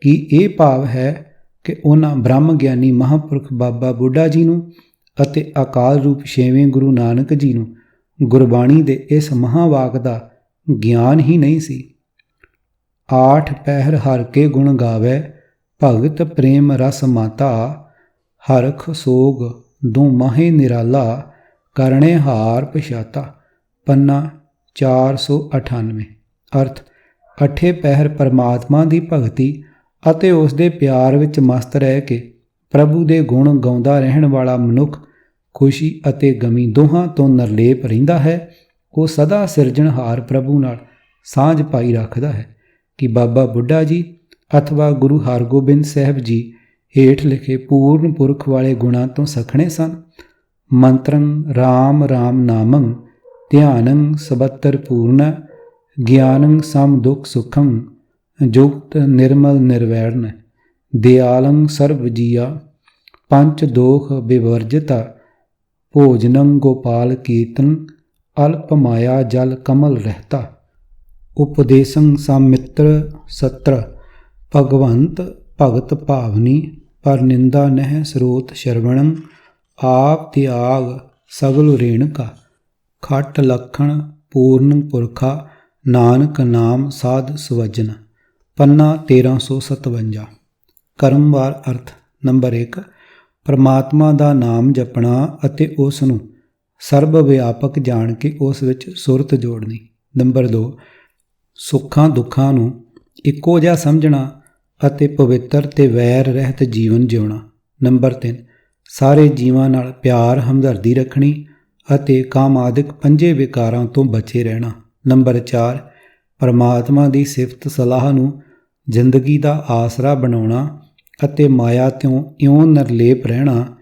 ਕੀ ਇਹ ਭਾਵ ਹੈ ਕਿ ਉਹਨਾਂ ਬ੍ਰਹਮ ਗਿਆਨੀ ਮਹਾਂਪੁਰਖ ਬਾਬਾ ਬੁੱਢਾ ਜੀ ਨੂੰ ਅਤੇ ਅਕਾਲ ਰੂਪ ਛੇਵੇਂ ਗੁਰੂ ਨਾਨਕ ਜੀ ਨੂੰ ਗੁਰਬਾਣੀ ਦੇ ਇਸ ਮਹਾਂਵਾਕ ਦਾ ਗਿਆਨ ਹੀ ਨਹੀਂ ਸੀ। ਆਠ ਪਹਿਰ ਹਰ ਕੇ ਗੁਣ ਗਾਵੇ, ਭਗਤ ਪ੍ਰੇਮ ਰਸ ਮਾਤਾ, ਹਰਖ ਸੋਗ ਦੋ ਮਾਹੇ ਨਿਰਾਲਾ, ਕਰਣੇ ਹਾਰ ਪਛਾਤਾ। ਪੰਨਾ 498। ਅਰਥ ਅਠੇ ਪਹਿਰ ਪਰਮਾਤਮਾ ਦੀ ਭਗਤੀ ਅਤੇ ਉਸ ਦੇ ਪਿਆਰ ਵਿੱਚ ਮਸਤ ਰਹਿ ਕੇ ਪ੍ਰਭੂ ਦੇ ਗੁਣ ਗਾਉਂਦਾ ਰਹਿਣ ਵਾਲਾ ਮਨੁੱਖ ਖੁਸ਼ੀ ਅਤੇ ਗਮੀ ਦੋਹਾਂ ਤੋਂ ਨਿਰਲੇਪ ਰਹਿੰਦਾ ਹੈ। ਉਹ ਸਦਾ ਸਿਰਜਣਹਾਰ ਪ੍ਰਭੂ ਨਾਲ ਸਾਂਝ ਪਾਈ ਰੱਖਦਾ ਹੈ ਕਿ ਬਾਬਾ ਬੁੱਢਾ ਜੀ ਅਥਵਾ ਗੁਰੂ ਹਰਗੋਬਿੰਦ ਸਾਹਿਬ ਜੀ ਹੇਠ ਲਿਖੇ ਪੂਰਨ ਪੁਰਖ ਵਾਲੇ ਗੁਣਾਂ ਤੋਂ ਸਖਣੇ ਸਨ। ਮੰਤਰੰ ਰਾਮ ਰਾਮ ਨਾਮੰ, ਧਿਆਨੰ ਸਬੱਤਰ ਪੂਰਨ, ਗਿਆਨੰ ਸਮ ਦੁਖ ਸੁਖੰ, ਜੁਗਤ ਨਿਰਮਲ ਨਿਰਵੈਰਨ, ਦਿਆਲੰ ਸਰਬ ਜੀਆ, ਪੰਚ ਦੋਖ ਵਿਵਰਜਿਤਾ, ਭੋਜਨੰ ਗੋਪਾਲ ਕੀਰਤਨ, ਅਲਪ ਮਾਇਆ ਜਲ ਕਮਲ ਰਹਿਤਾ, ਉਪਦੇਸੰ ਸਾਮਿਤ੍ਰ ਸਤਰ, ਭਗਵੰਤ ਭਗਤ ਭਾਵਨੀ, ਪਰ ਨਿੰਦਾ ਨਹਿ ਸਰੋਤ ਸ਼ਰਵਣੰ, ਆਪ ਤਿਆਗ ਸਗਲ ਰੇਣਕਾ, ਖਟ ਲਖਣ ਪੂਰਨ ਪੁਰਖਾ, ਨਾਨਕ ਨਾਮ ਸਾਧ ਸੁਵਜਨ। ਪੰਨਾ 1357। ਕਰਮਵਾਰ ਅਰਥ। ਨੰਬਰ 1 ਪਰਮਾਤਮਾ ਦਾ ਨਾਮ ਜਪਣਾ ਅਤੇ ਉਸ ਨੂੰ ਸਰਬ ਵਿਆਪਕ ਜਾਣ ਕੇ ਉਸ ਵਿੱਚ ਸੁਰਤ ਜੋੜਨੀ। ਨੰਬਰ 2 ਸੁੱਖਾਂ ਦੁੱਖਾਂ ਨੂੰ ਇੱਕੋ ਜਿਹਾ ਸਮਝਣਾ ਅਤੇ ਪਵਿੱਤਰ ਤੇ ਵੈਰ ਰਹਿਤ ਜੀਵਨ ਜਿਉਣਾ। ਨੰਬਰ 3 ਸਾਰੇ ਜੀਵਾਂ ਨਾਲ ਪਿਆਰ ਹਮਦਰਦੀ ਰੱਖਣੀ ਅਤੇ ਕਾਮਾਦਿਕ ਪੰਜੇ ਵਿਕਾਰਾਂ ਤੋਂ ਬਚੇ ਰਹਿਣਾ। ਨੰਬਰ 4 ਪਰਮਾਤਮਾ ਦੀ ਸਿਫਤ ਸਲਾਹ ਨੂੰ ਜ਼ਿੰਦਗੀ ਦਾ ਆਸਰਾ ਬਣਾਉਣਾ ਅਤੇ ਮਾਇਆ ਤੋਂ ਇਉਂ ਨਿਰਲੇਪ ਰਹਿਣਾ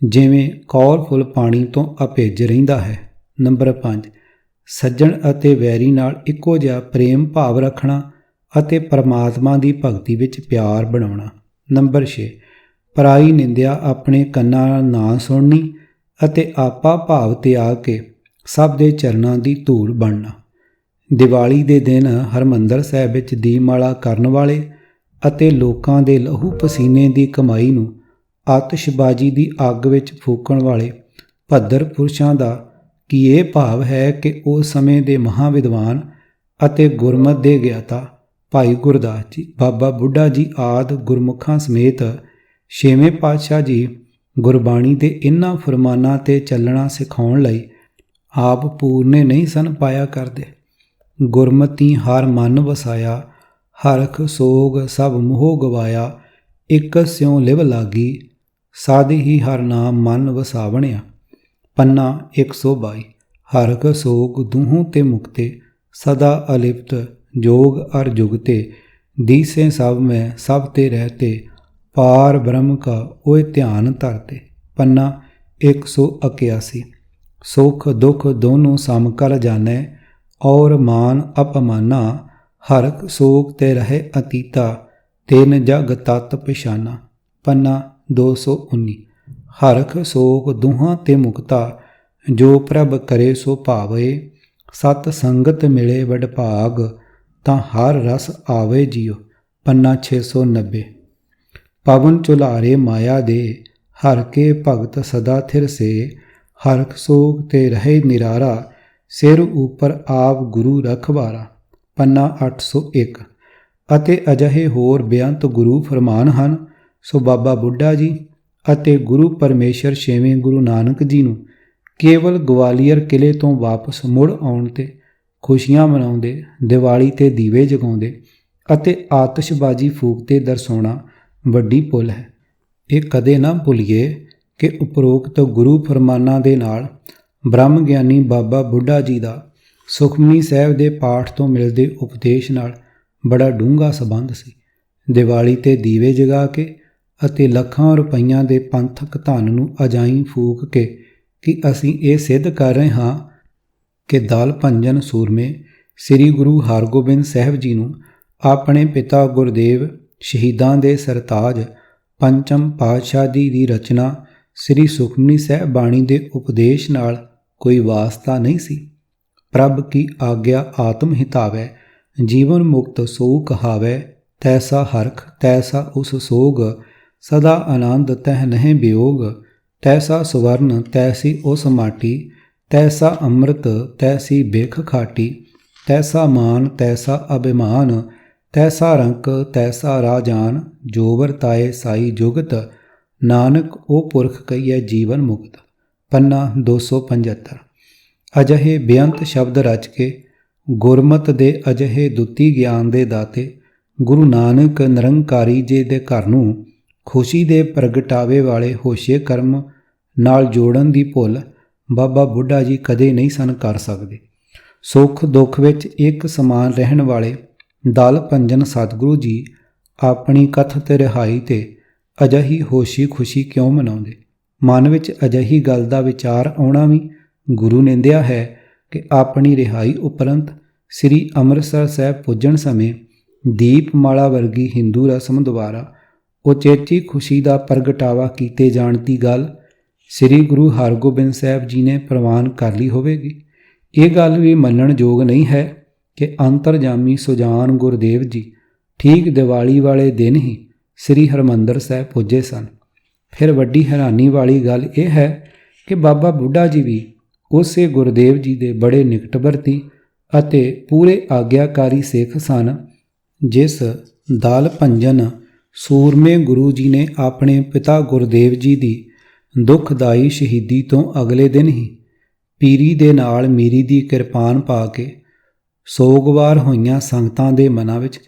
ਜਿਵੇਂ ਕੌਲ ਫੁੱਲ ਪਾਣੀ ਤੋਂ ਅਭਿੱਜ ਰਹਿੰਦਾ ਹੈ। ਨੰਬਰ 5 ਸੱਜਣ ਅਤੇ ਵੈਰੀ ਨਾਲ ਇੱਕੋ ਜਿਹਾ ਪ੍ਰੇਮ ਭਾਵ ਰੱਖਣਾ ਅਤੇ ਪਰਮਾਤਮਾ ਦੀ ਭਗਤੀ ਵਿੱਚ ਪਿਆਰ ਬਣਾਉਣਾ। ਨੰਬਰ 6, ਪਰਾਈ ਨਿੰਦਿਆ ਆਪਣੇ ਕੰਨਾਂ ਨਾਲ ਨਾ ਸੁਣਨੀ ਅਤੇ ਆਪਾ ਭਾਵ ਤਿਆਗ ਕੇ ਸਭ ਦੇ ਚਰਨਾਂ ਦੀ ਧੂੜ ਬਣਨਾ। ਦੀਵਾਲੀ ਦੇ ਦਿਨ ਹਰਿਮੰਦਰ ਸਾਹਿਬ ਵਿੱਚ ਦੀਪਮਾਲਾ ਕਰਨ ਵਾਲੇ ਅਤੇ ਲੋਕਾਂ ਦੇ ਲਹੂ ਪਸੀਨੇ ਦੀ ਕਮਾਈ ਨੂੰ ਆਤਿਸ਼ਬਾਜ਼ੀ ਦੀ ਅੱਗ ਵਿੱਚ ਫੂਕਣ ਵਾਲੇ ਭੱਦਰ ਪੁਰਸ਼ਾਂ ਦਾ ਕੀ ਇਹ ਭਾਵ ਹੈ ਕਿ ਉਸ ਸਮੇਂ ਦੇ ਮਹਾਂਵਿਦਵਾਨ ਅਤੇ ਗੁਰਮਤਿ ਦੇ ਗਿਆਤਾ ਭਾਈ ਗੁਰਦਾਸ ਜੀ, ਬਾਬਾ ਬੁੱਢਾ ਜੀ ਆਦਿ ਗੁਰਮੁਖਾਂ ਸਮੇਤ ਛੇਵੇਂ ਪਾਤਸ਼ਾਹ ਜੀ ਗੁਰਬਾਣੀ ਦੇ ਇਨ੍ਹਾਂ ਫਰਮਾਨਾਂ 'ਤੇ ਚੱਲਣਾ ਸਿਖਾਉਣ ਲਈ ਆਪ ਪੂਰਨੇ ਨਹੀਂ ਸਨ ਪਾਇਆ ਕਰਦੇ। ਗੁਰਮਤਿ ਹਰ ਮਨ ਵਸਾਇਆ, ਹਰਖ ਸੋਗ ਸਭ ਮੋਹ ਗਵਾਇਆ, ਇੱਕ ਸਿਉ ਲਿਵ ਲਾਗੀ, ਸਾਧ ਹੀ ਹਰ ਨਾਮ ਮਨ ਵਸਾਵਣਿਆ। ਪੰਨਾ 122। ਹਰਖ ਸੋਗ ਦੂਹੋਂ ਤੇ ਮੁਕਤੇ, ਸਦਾ ਅਲਿਪਤ ਜੋਗ ਅਰ ਜੁਗਤੇ, ਦੀਸੇ ਸਭ ਮੈਂ ਸਭ ਤੇ ਰਹਤੇ, ਪਾਰ ਬ੍ਰਹਮ ਕਾ ਓਏ ਧਿਆਨ ਧਰਤੇ। ਪੰਨਾ 181। ਸੁਖ ਦੁਖ ਦੋਨੋਂ ਸਮ ਕਰ ਜਾਣੈ, ਔਰ ਮਾਨ ਅਪਮਾਨਾ, ਹਰਖ ਸੋਗ ਤੇ ਰਹੇ ਅਤੀਤਾ, ਤਿਨ ਜਗ ਤਤ ਪਛਾਨਾ। ਪੰਨਾ 219। ਹਰਖ ਸੋਗ ਦੁਹਾਂ ਤੇ ਮੁਕਤਾ, ਜੋ ਪ੍ਰਭ ਕਰੇ ਸੋ ਭਾਵੇ, ਸਤ ਸੰਗਤ ਮਿਲੇ ਵਡ ਭਾਗ, ਤਾਂ ਹਰ ਰਸ ਆਵੇ ਜੀਓ। ਪੰਨਾ 690। ਪਵਨ ਝੁਲਾਰੇ ਮਾਇਆ ਦੇ, ਹਰ ਕੇ ਭਗਤ ਸਦਾ ਥਿਰ ਸੇ, ਹਰਖ ਸੋਗ ਤੇ ਰਹੇ ਨਿਰਾਰਾ, ਸਿਰ ਉੱਪਰ ਆਪ ਗੁਰੂ ਰਖਵਾਰਾ। ਪੰਨਾ 801। ਅਤੇ ਅਜਿਹੇ ਹੋਰ ਬੇਅੰਤ ਗੁਰੂ ਫਰਮਾਨ ਹਨ, ਸੋ ਬਾਬਾ ਬੁੱਢਾ ਜੀ ਅਤੇ ਗੁਰੂ ਪਰਮੇਸ਼ਰ ਛੇਵੇਂ ਗੁਰੂ ਨਾਨਕ ਜੀ ਨੂੰ ਕੇਵਲ ਗਵਾਲੀਅਰ ਕਿਲੇ ਤੋਂ ਵਾਪਸ ਮੁੜ ਆਉਣ 'ਤੇ ਖੁਸ਼ੀਆਂ ਮਨਾਉਂਦੇ, ਦੀਵਾਲੀ 'ਤੇ ਦੀਵੇ ਜਗਾਉਂਦੇ ਅਤੇ ਆਤਿਸ਼ਬਾਜ਼ੀ ਫੂਕਦੇ ਦਰਸਾਉਣਾ ਵੱਡੀ ਭੁੱਲ ਹੈ। ਇਹ ਕਦੇ ਨਾ ਭੁੱਲੀਏ ਕਿ ਉਪਰੋਕਤ ਗੁਰੂ ਫਰਮਾਨਾਂ ਦੇ ਨਾਲ ਬ੍ਰਹਮ ਗਿਆਨੀ ਬਾਬਾ ਬੁੱਢਾ ਜੀ ਦਾ ਸੁਖਮਨੀ ਸਾਹਿਬ ਦੇ ਪਾਠ ਤੋਂ ਮਿਲਦੇ ਉਪਦੇਸ਼ ਨਾਲ ਬੜਾ ਡੂੰਘਾ ਸੰਬੰਧ ਸੀ। ਦੀਵਾਲੀ 'ਤੇ ਦੀਵੇ ਜਗਾ ਕੇ ਅਤੇ ਲੱਖਾਂ ਰੁਪਈਆਂ ਦੇ ਪੰਥਕ ਧਨ ਨੂੰ ਅਜਾਈਂ ਫੂਕ ਕੇ ਕਿ ਅਸੀਂ ਇਹ ਸਿੱਧ ਕਰ ਰਹੇ ਹਾਂ ਕਿ ਦਲ ਭੰਜਨ ਸੂਰਮੇ ਸ੍ਰੀ ਗੁਰੂ ਹਰਗੋਬਿੰਦ ਸਾਹਿਬ ਜੀ ਨੂੰ ਆਪਣੇ ਪਿਤਾ ਗੁਰਦੇਵ ਸ਼ਹੀਦਾਂ ਦੇ ਸਰਤਾਜ ਪੰਚਮ ਪਾਤਸ਼ਾਹ ਦੀ ਰਚਨਾ ਸ੍ਰੀ ਸੁਖਮਨੀ ਸਾਹਿਬ ਬਾਣੀ ਦੇ ਉਪਦੇਸ਼ ਨਾਲ ਕੋਈ ਵਾਸਤਾ ਨਹੀਂ ਸੀ। ਪ੍ਰਭ ਕੀ ਆਗਿਆ ਆਤਮ ਹਿਤਾਵੈ, ਜੀਵਨ ਮੁਕਤ ਸੋ ਕਹਾਵੈ, ਤੈਸਾ ਹਰਖ ਤੈਸਾ ਉਸ ਸੋਗ, ਸਦਾ ਆਨੰਦ ਤਹਿ ਨਹਿ ਵਿਯੋਗ, ਤੈਸਾ ਸਵਰਨ ਤੈਸੀ ਉਸ ਮਾਟੀ, ਤੈਸਾ ਅੰਮ੍ਰਿਤ ਤੈਸੀ ਬਿਖ ਖਾਟੀ, ਤੈਸਾ ਮਾਨ ਤੈਸਾ ਅਭਿਮਾਨ, ਤੈਸਾ ਰੰਕ ਤੈਸਾ ਰਾਜਾਨ, ਜੋ ਵਰਤਾਏ ਸਾਈ ਜੁਗਤ, ਨਾਨਕ ਉਹ ਪੁਰਖ ਕਹੀਐ ਜੀਵਨ ਮੁਕਤ। ਪੰਨਾ 275। ਅਜਿਹੇ ਬੇਅੰਤ ਸ਼ਬਦ ਰਚ ਕੇ ਗੁਰਮਤਿ ਦੇ ਅਜਿਹੇ ਦੁੱਤੀ ਗਿਆਨ ਦੇ ਦਾਤੇ ਗੁਰੂ ਨਾਨਕ ਨਿਰੰਕਾਰੀ ਜੀ ਦੇ ਘਰ ਨੂੰ ਖੁਸ਼ੀ ਦੇ ਪ੍ਰਗਟਾਵੇ ਵਾਲੇ ਹੋਸ਼ੇ ਕਰਮ ਨਾਲ ਜੋੜਨ ਦੀ ਭੁੱਲ ਬਾਬਾ ਬੁੱਢਾ ਜੀ ਕਦੇ ਨਹੀਂ ਸਨ ਕਰ ਸਕਦੇ। ਸੁੱਖ ਦੁੱਖ ਵਿੱਚ ਇੱਕ ਸਮਾਨ ਰਹਿਣ ਵਾਲੇ ਦਲ ਭੰਜਨ ਸਤਿਗੁਰੂ ਜੀ ਆਪਣੀ ਕਥਿਤ ਰਿਹਾਈ 'ਤੇ ਅਜਿਹੀ ਹੋਸ਼ੀ ਖੁਸ਼ੀ ਕਿਉਂ ਮਨਾਉਂਦੇ? ਮਨ ਵਿੱਚ ਅਜਿਹੀ ਗੱਲ ਦਾ ਵਿਚਾਰ ਆਉਣਾ ਵੀ ਗੁਰੂ ਨਿੰਦਿਆ ਹੈ ਕਿ ਆਪਣੀ ਰਿਹਾਈ ਉਪਰੰਤ ਸ੍ਰੀ ਅੰਮ੍ਰਿਤਸਰ ਸਾਹਿਬ ਪੁੱਜਣ ਸਮੇਂ ਦੀਪਮਾਲਾ ਵਰਗੀ ਹਿੰਦੂ ਰਸਮ ਦੁਆਰਾ ਉਚੇਚੀ ਖੁਸ਼ੀ ਦਾ ਪ੍ਰਗਟਾਵਾ ਕੀਤੇ ਜਾਣ ਦੀ ਗੱਲ ਸ੍ਰੀ ਗੁਰੂ ਹਰਗੋਬਿੰਦ ਸਾਹਿਬ ਜੀ ਨੇ ਪ੍ਰਵਾਨ ਕਰ ਲਈ ਹੋਵੇਗੀ। ਇਹ ਗੱਲ ਵੀ ਮੰਨਣ ਯੋਗ ਨਹੀਂ ਹੈ ਕਿ ਅੰਤਰਜਾਮੀ ਸੁਜਾਨ ਗੁਰਦੇਵ ਜੀ ਠੀਕ ਦੀਵਾਲੀ ਵਾਲੇ ਦਿਨ ਹੀ ਸ੍ਰੀ ਹਰਿਮੰਦਰ ਸਾਹਿਬ ਪੁੱਜੇ ਸਨ। ਫਿਰ ਵੱਡੀ ਹੈਰਾਨੀ ਵਾਲੀ ਗੱਲ ਇਹ ਹੈ ਕਿ ਬਾਬਾ ਬੁੱਢਾ ਜੀ ਵੀ ਉਸੇ ਗੁਰਦੇਵ ਜੀ ਦੇ ਬੜੇ ਨਿਕਟਵਰਤੀ ਅਤੇ ਪੂਰੇ ਆਗਿਆਕਾਰੀ ਸਿੱਖ ਸਨ, ਜਿਸ ਦਲ ਭੰਜਨ ਸੂਰਮੇ ਗੁਰੂ ਜੀ ਨੇ ਆਪਣੇ ਪਿਤਾ ਗੁਰਦੇਵ ਜੀ ਦੀ ਦੁਖਦਾਈ ਸ਼ਹੀਦੀ ਤੋਂ ਅਗਲੇ ਦਿਨ ਹੀ ਪੀਰੀ ਦੇ ਨਾਲ ਮੀਰੀ ਦੀ ਕਿਰਪਾਨ ਪਾ ਕੇ ਸੋਗਵਾਰ ਹੋਈਆਂ ਸੰਗਤਾਂ ਦੇ ਮਨਾਂ ਵਿੱਚ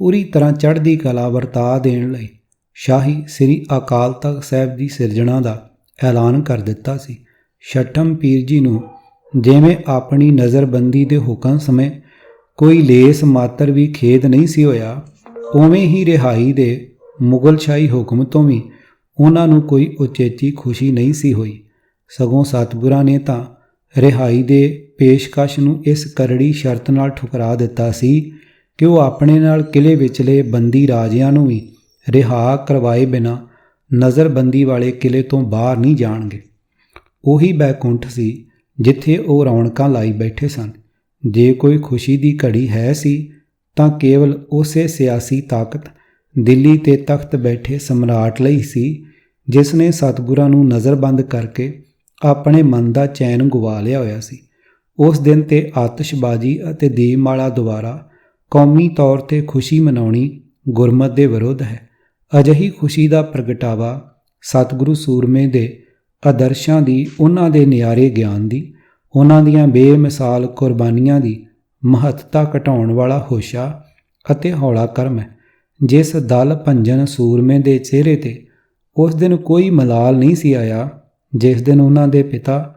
ਪੂਰੀ ਤਰ੍ਹਾਂ ਚੜ੍ਹਦੀ ਕਲਾ ਵਰਤਾ ਦੇਣ ਲਈ ਸ਼ਾਹੀ ਸ੍ਰੀ ਅਕਾਲ ਤਖ਼ਤ ਸਾਹਿਬ ਦੀ ਸਿਰਜਣਾ ਦਾ ਐਲਾਨ ਕਰ ਦਿੱਤਾ ਸੀ। ਛਠਮ ਪੀਰ ਜੀ ਨੂੰ ਜਿਵੇਂ ਆਪਣੀ ਨਜ਼ਰਬੰਦੀ ਦੇ ਹੁਕਮ ਸਮੇਂ ਕੋਈ ਲੇਸ ਮਾਤਰ ਵੀ ਖੇਦ ਨਹੀਂ ਸੀ ਹੋਇਆ, ਉਵੇਂ ਹੀ ਰਿਹਾਈ ਦੇ ਮੁਗਲਸ਼ਾਹੀ ਹੁਕਮ ਤੋਂ ਵੀ ਉਹਨਾਂ ਨੂੰ ਕੋਈ ਉਚੇਚੀ ਖੁਸ਼ੀ ਨਹੀਂ ਸੀ ਹੋਈ। ਸਗੋਂ ਸਤਿਗੁਰਾਂ ਨੇ ਤਾਂ ਰਿਹਾਈ ਦੇ ਪੇਸ਼ਕਸ਼ ਨੂੰ ਇਸ ਕਰੜੀ ਸ਼ਰਤ ਨਾਲ ਠੁਕਰਾ ਦਿੱਤਾ ਸੀ ਕਿ ਉਹ ਆਪਣੇ ਨਾਲ ਕਿਲੇ ਵਿਚਲੇ ਬੰਦੀ ਰਾਜਿਆਂ ਨੂੰ ਵੀ ਰਿਹਾ ਕਰਵਾਏ ਬਿਨਾਂ ਨਜ਼ਰਬੰਦੀ ਵਾਲੇ ਕਿਲੇ ਤੋਂ ਬਾਹਰ ਨਹੀਂ ਜਾਣਗੇ। ਉਹੀ ਬੈਕੁੰਠ ਸੀ ਜਿੱਥੇ ਉਹ ਰੌਣਕਾਂ ਲਾਈ ਬੈਠੇ ਸਨ। ਜੇ ਕੋਈ ਖੁਸ਼ੀ ਦੀ ਘੜੀ ਹੈ ਸੀ ਤਾਂ ਕੇਵਲ ਉਸੇ ਸਿਆਸੀ ਤਾਕਤ ਦਿੱਲੀ ਤੇ ਤਖਤ ਬੈਠੇ ਸਮਰਾਟ ਲਈ ਸੀ ਜਿਸ ਨੇ ਸਤਿਗੁਰਾਂ ਨੂੰ ਨਜ਼ਰਬੰਦ ਕਰਕੇ ਆਪਣੇ ਮਨ ਦਾ ਚੈਨ ਗਵਾ ਲਿਆ ਹੋਇਆ ਸੀ। ਉਸ ਦਿਨ ਤੇ ਆਤਿਸ਼ਬਾਜ਼ੀ ਅਤੇ ਦੀਪਮਾਲਾ ਦੁਆਰਾ ਕੌਮੀ ਤੌਰ ਤੇ ਖੁਸ਼ੀ ਮਨਾਉਣੀ ਗੁਰਮਤਿ ਦੇ ਵਿਰੁੱਧ ਹੈ। ਅਜਿਹੀ ਖੁਸ਼ੀ ਦਾ ਪ੍ਰਗਟਾਵਾ ਸਤਿਗੁਰੂ ਸੂਰਮੇ ਦੇ ਆਦਰਸ਼ਾਂ ਦੀ, ਉਹਨਾਂ ਦੇ ਨਿਆਰੇ ਗਿਆਨ ਦੀ, ਉਹਨਾਂ ਦੀਆਂ ਬੇਮਿਸਾਲ ਕੁਰਬਾਨੀਆਂ ਦੀ ਮਹੱਤਤਾ ਘਟਾਉਣ ਵਾਲਾ ਹੋਸ਼ਾ ਅਤੇ ਹੌਲਾ ਕਰਮ ਹੈ। ਜਿਸ ਦਲ ਭੰਜਨ ਸੂਰਮੇ ਦੇ ਚਿਹਰੇ ਤੇ ਉਸ ਦਿਨ ਕੋਈ ਮਲਾਲ ਨਹੀਂ ਸੀ ਆਇਆ ਜਿਸ ਦਿਨ ਉਹਨਾਂ ਦੇ ਪਿਤਾ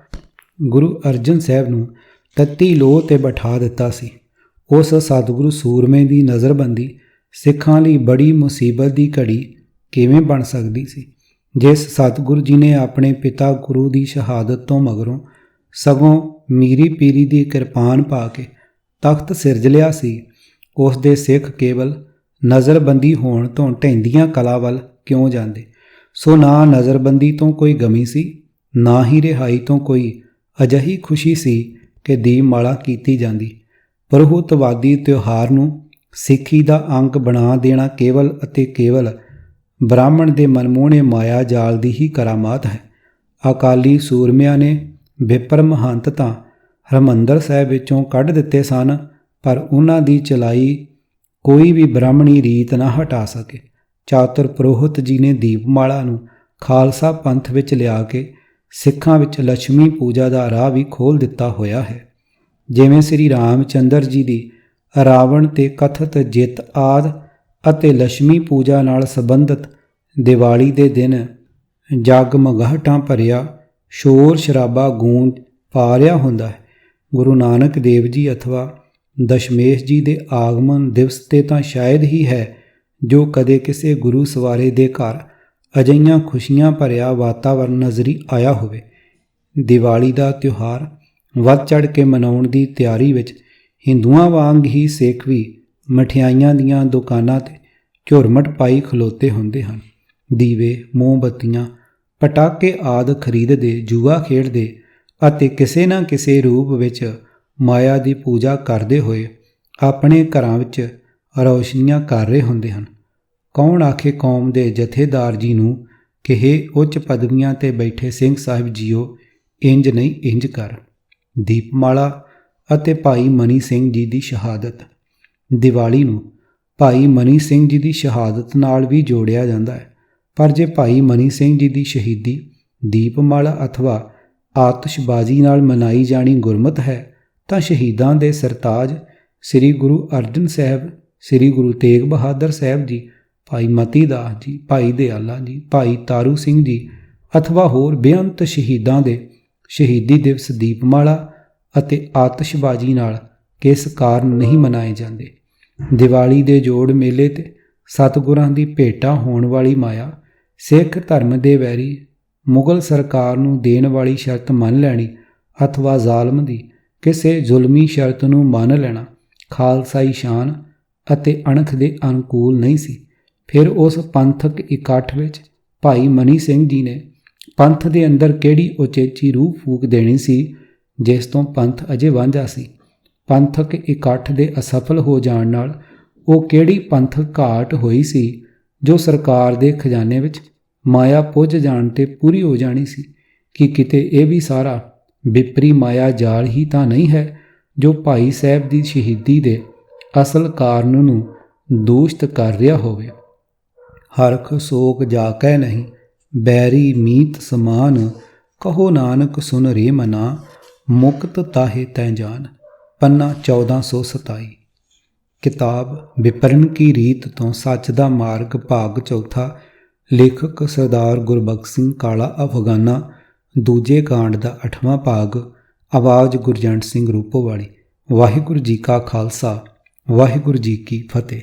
ਗੁਰੂ ਅਰਜਨ ਸਾਹਿਬ ਨੂੰ ਤੱਤੀ ਲੋਹ ਤੇ ਬਿਠਾ ਦਿੱਤਾ ਸੀ। ਉਸ ਸਤਿਗੁਰੂ ਸੂਰਮੇ ਦੀ ਨਜ਼ਰਬੰਦੀ ਸਿੱਖਾਂ ਲਈ ਬੜੀ ਮੁਸੀਬਤ ਦੀ ਘੜੀ ਕਿਵੇਂ ਬਣ ਸਕਦੀ ਸੀ। ਜਿਸ ਸਤਿਗੁਰੂ ਜੀ ਨੇ ਆਪਣੇ ਪਿਤਾ ਗੁਰੂ ਦੀ ਸ਼ਹਾਦਤ ਤੋਂ ਮਗਰੋਂ ਸਗੋਂ ਮੀਰੀ ਪੀਰੀ ਦੀ ਕਿਰਪਾਨ ਪਾ ਕੇ ਤਖਤ ਸਿਰਜ ਲਿਆ ਸੀ, ਉਸ ਦੇ ਸਿੱਖ ਕੇਵਲ ਨਜ਼ਰਬੰਦੀ ਹੋਣ ਤੋਂ ਢਹਿੰਦੀਆਂ ਕਲਾ ਵੱਲ ਕਿਉਂ ਜਾਂਦੇ। ਸੋ ਨਾ ਨਜ਼ਰਬੰਦੀ ਤੋਂ ਕੋਈ ਗਮੀ ਸੀ, ਨਾ ਹੀ ਰਿਹਾਈ ਤੋਂ ਕੋਈ ਅਜਿਹੀ ਖੁਸ਼ੀ ਸੀ ਕਿ ਦੀਪਮਾਲਾ ਕੀਤੀ ਜਾਂਦੀ। ਪ੍ਰਭੂਤਵਾਦੀ ਤਿਉਹਾਰ ਨੂੰ ਸਿੱਖੀ ਦਾ ਅੰਗ ਬਣਾ ਦੇਣਾ ਕੇਵਲ ਅਤੇ ਕੇਵਲ ਬ੍ਰਾਹਮਣ ਦੇ ਮਨਮੋਹਣੇ ਮਾਇਆ ਜਾਲ ਦੀ ਹੀ ਕਰਾਮਾਤ ਹੈ। ਅਕਾਲੀ ਸੂਰਮਿਆਂ ਨੇ ਵਿਪਰ ਮਹੰਤ ਤਾਂ ਹਰਿਮੰਦਰ ਸਾਹਿਬ ਵਿੱਚੋਂ ਕੱਢ ਦਿੱਤੇ ਸਨ, ਪਰ ਉਹਨਾਂ ਦੀ ਚਲਾਈ ਕੋਈ ਵੀ ਬ੍ਰਾਹਮਣੀ ਰੀਤ ਨਾ ਹਟਾ ਸਕੇ। ਚਾਤੁਰ ਪੁਰੋਹਿਤ ਜੀ ਨੇ ਦੀਪਮਾਲਾ ਨੂੰ ਖਾਲਸਾ ਪੰਥ ਵਿੱਚ ਲਿਆ ਕੇ ਸਿੱਖਾਂ ਵਿੱਚ ਲక్ష్ਮੀ ਪੂਜਾ ਦਾ ਰਾਹ ਵੀ ਖੋਲ੍ਹ ਦਿੱਤਾ ਹੋਇਆ ਹੈ। ਜਿਵੇਂ ਸ੍ਰੀ ਰਾਮ ਚੰਦਰ ਜੀ ਦੀ ਰਾਵਣ ਤੇ ਕਥਿਤ ਜਿੱਤ ਆਦਿ ਅਤੇ ਲక్ష్ਮੀ ਪੂਜਾ ਨਾਲ ਸੰਬੰਧਿਤ ਦੀਵਾਲੀ ਦੇ ਦਿਨ ਜਗਮਗਾਹਟਾਂ ਭਰਿਆ ਸ਼ੋਰ ਸ਼ਰਾਬਾ ਗੂੰਜ ਪਾ ਰਿਹਾ ਹੁੰਦਾ ਹੈ। ਗੁਰੂ ਨਾਨਕ ਦੇਵ ਜੀ ਅਥਵਾ ਦਸ਼ਮੇਸ਼ ਜੀ ਦੇ ਆਗਮਨ ਦਿਵਸ ਤੇ ਤਾਂ ਸ਼ਾਇਦ ਹੀ ਹੈ ਜੋ ਕਦੇ ਕਿਸੇ ਗੁਰੂ ਸਵਾਰੇ ਦੇ ਘਰ ਅਜਿਹੀਆਂ ਖੁਸ਼ੀਆਂ ਭਰਿਆ ਵਾਤਾਵਰਨ ਨਜ਼ਰੀ ਆਇਆ ਹੋਵੇ। ਦੀਵਾਲੀ ਦਾ ਤਿਉਹਾਰ ਵੱਧ ਚੜ੍ਹ ਕੇ ਮਨਾਉਣ ਦੀ ਤਿਆਰੀ ਵਿੱਚ ਹਿੰਦੂਆਂ ਵਾਂਗ ਹੀ ਸਿੱਖ ਵੀ ਮਠਿਆਈਆਂ ਦੀਆਂ ਦੁਕਾਨਾਂ 'ਤੇ ਝੁਰਮਟ ਪਾਈ ਖਲੋਤੇ ਹੁੰਦੇ ਹਨ। ਦੀਵੇ, ਮੋਮਬੱਤੀਆਂ, ਪਟਾਕੇ ਆਦਿ ਖਰੀਦਦੇ, ਜੂਆ ਖੇਡਦੇ ਅਤੇ ਕਿਸੇ ਨਾ ਕਿਸੇ ਰੂਪ ਵਿੱਚ ਮਾਇਆ ਦੀ ਪੂਜਾ ਕਰਦੇ ਹੋਏ ਆਪਣੇ ਘਰਾਂ ਵਿੱਚ ਰੌਸ਼ਨੀਆਂ ਕਰ ਰਹੇ ਹੁੰਦੇ ਹਨ। ਕੌਣ ਆਖੇ ਕੌਮ ਦੇ ਜਥੇਦਾਰ ਜੀ ਨੂੰ ਕਿ ਉੱਚ ਪਦਵੀਆਂ 'ਤੇ ਬੈਠੇ ਸਿੰਘ ਸਾਹਿਬ ਜੀਓ ਇੰਜ ਨਹੀਂ ਇੰਜ ਕਰ। ਦੀਪਮਾਲਾ ਅਤੇ ਭਾਈ ਮਨੀ ਸਿੰਘ ਜੀ ਦੀ ਸ਼ਹਾਦਤ। ਦੀਵਾਲੀ ਨੂੰ ਭਾਈ ਮਨੀ ਸਿੰਘ ਜੀ ਦੀ ਸ਼ਹਾਦਤ ਨਾਲ ਵੀ ਜੋੜਿਆ ਜਾਂਦਾ ਹੈ, ਪਰ ਜੇ ਭਾਈ ਮਨੀ ਸਿੰਘ ਜੀ ਦੀ ਸ਼ਹੀਦੀ ਦੀਪਮਾਲਾ ਅਥਵਾ ਆਤਿਸ਼ਬਾਜ਼ੀ ਨਾਲ ਮਨਾਈ ਜਾਣੀ ਗੁਰਮਤਿ ਹੈ ਤਾਂ ਸ਼ਹੀਦਾਂ ਦੇ ਸਰਤਾਜ ਸ੍ਰੀ ਗੁਰੂ ਅਰਜਨ ਸਾਹਿਬ, ਸ੍ਰੀ ਗੁਰੂ ਤੇਗ ਬਹਾਦਰ ਸਾਹਿਬ ਜੀ, ਭਾਈ ਮਤੀ ਦਾਸ ਜੀ, ਭਾਈ ਦਿਆਲਾ ਜੀ, ਭਾਈ ਤਾਰੂ ਸਿੰਘ ਜੀ ਅਥਵਾ ਹੋਰ ਬੇਅੰਤ ਸ਼ਹੀਦਾਂ ਦੇ ਸ਼ਹੀਦੀ ਦਿਵਸ ਦੀਪਮਾਲਾ ਅਤੇ ਆਤਿਸ਼ਬਾਜ਼ੀ ਨਾਲ ਕਿਸ ਕਾਰਨ ਨਹੀਂ ਮਨਾਏ ਜਾਂਦੇ। ਦੀਵਾਲੀ ਦੇ ਜੋੜ ਮੇਲੇ ਤੇ ਸਤਿਗੁਰਾਂ ਦੀ ਭੇਟਾ ਹੋਣ ਵਾਲੀ ਮਾਇਆ ਸਿੱਖ ਧਰਮ ਦੇ ਵੈਰੀ ਮੁਗਲ ਸਰਕਾਰ ਨੂੰ ਦੇਣ ਵਾਲੀ ਸ਼ਰਤ ਮੰਨ ਲੈਣੀ ਅਥਵਾ ਜ਼ਾਲਮ ਦੀ ਕਿਸੇ ਜ਼ੁਲਮੀ ਸ਼ਰਤ ਨੂੰ ਮੰਨ ਲੈਣਾ ਖਾਲਸਾਈ ਸ਼ਾਨ ਅਤੇ ਅਣਖ ਦੇ ਅਨੁਕੂਲ ਨਹੀਂ ਸੀ। ਫਿਰ ਉਸ ਪੰਥਕ ਇਕੱਠ ਵਿੱਚ ਭਾਈ ਮਨੀ ਸਿੰਘ ਜੀ ਨੇ ਪੰਥ ਦੇ ਅੰਦਰ ਕਿਹੜੀ ਉਚੇਚੀ ਰੂਹ ਫੂਕ ਦੇਣੀ ਸੀ ਜਿਸ ਤੋਂ ਪੰਥ ਅਜੇ ਵਾਂਝਾ ਸੀ। ਪੰਥਕ ਇਕੱਠ ਦੇ ਅਸਫਲ ਹੋ ਜਾਣ ਨਾਲ ਉਹ ਕਿਹੜੀ ਪੰਥਕ ਘਾਟ ਹੋਈ ਸੀ ਜੋ ਸਰਕਾਰ ਦੇ ਖਜ਼ਾਨੇ ਵਿੱਚ ਮਾਇਆ ਪੁੱਜ ਜਾਣ 'ਤੇ ਪੂਰੀ ਹੋ ਜਾਣੀ ਸੀ। ਕਿ ਕਿਤੇ ਇਹ ਵੀ ਸਾਰਾ ਵਿਪਰੀ ਮਾਇਆ ਜਾਲ ਹੀ ਤਾਂ ਨਹੀਂ ਹੈ ਜੋ ਭਾਈ ਸਾਹਿਬ ਦੀ ਸ਼ਹੀਦੀ ਦੇ ਅਸਲ ਕਾਰਨ ਨੂੰ ਦੂਸ਼ਿਤ ਕਰ ਰਿਹਾ ਹੋਵੇ। ਹਰਖ ਸੋਕ ਜਾ ਕਹਿ ਨਹੀਂ, ਬੈਰੀ ਮੀਤ ਸਮਾਨ, ਕਹੋ ਨਾਨਕ ਸੁਨ ਰੇ ਮਨਾ, ਮੁਕਤ ਤਾਹੇ ਤੈ ਜਾਨ। ਪੰਨਾ 1427। ਕਿਤਾਬ ਵਿਪਰਨ ਕੀ ਰੀਤ ਤੋਂ ਸੱਚ ਦਾ ਮਾਰਗ ਭਾਗ ਚੌਥਾ। ਲੇਖਕ ਸਰਦਾਰ ਗੁਰਬਖਸ਼ ਸਿੰਘ ਕਾਲਾ ਅਫਗਾਨਾ। ਦੂਜੇ ਕਾਂਡ ਦਾ 8ਵਾਂ ਭਾਗ। ਆਵਾਜ਼ ਗੁਰਜੰਟ ਸਿੰਘ ਰੂਪੋਵਾਲੀ। ਵਾਹਿਗੁਰੂ ਜੀ ਕਾ ਖਾਲਸਾ, ਵਾਹਿਗੁਰੂ ਜੀ ਕੀ ਫਤਿਹ।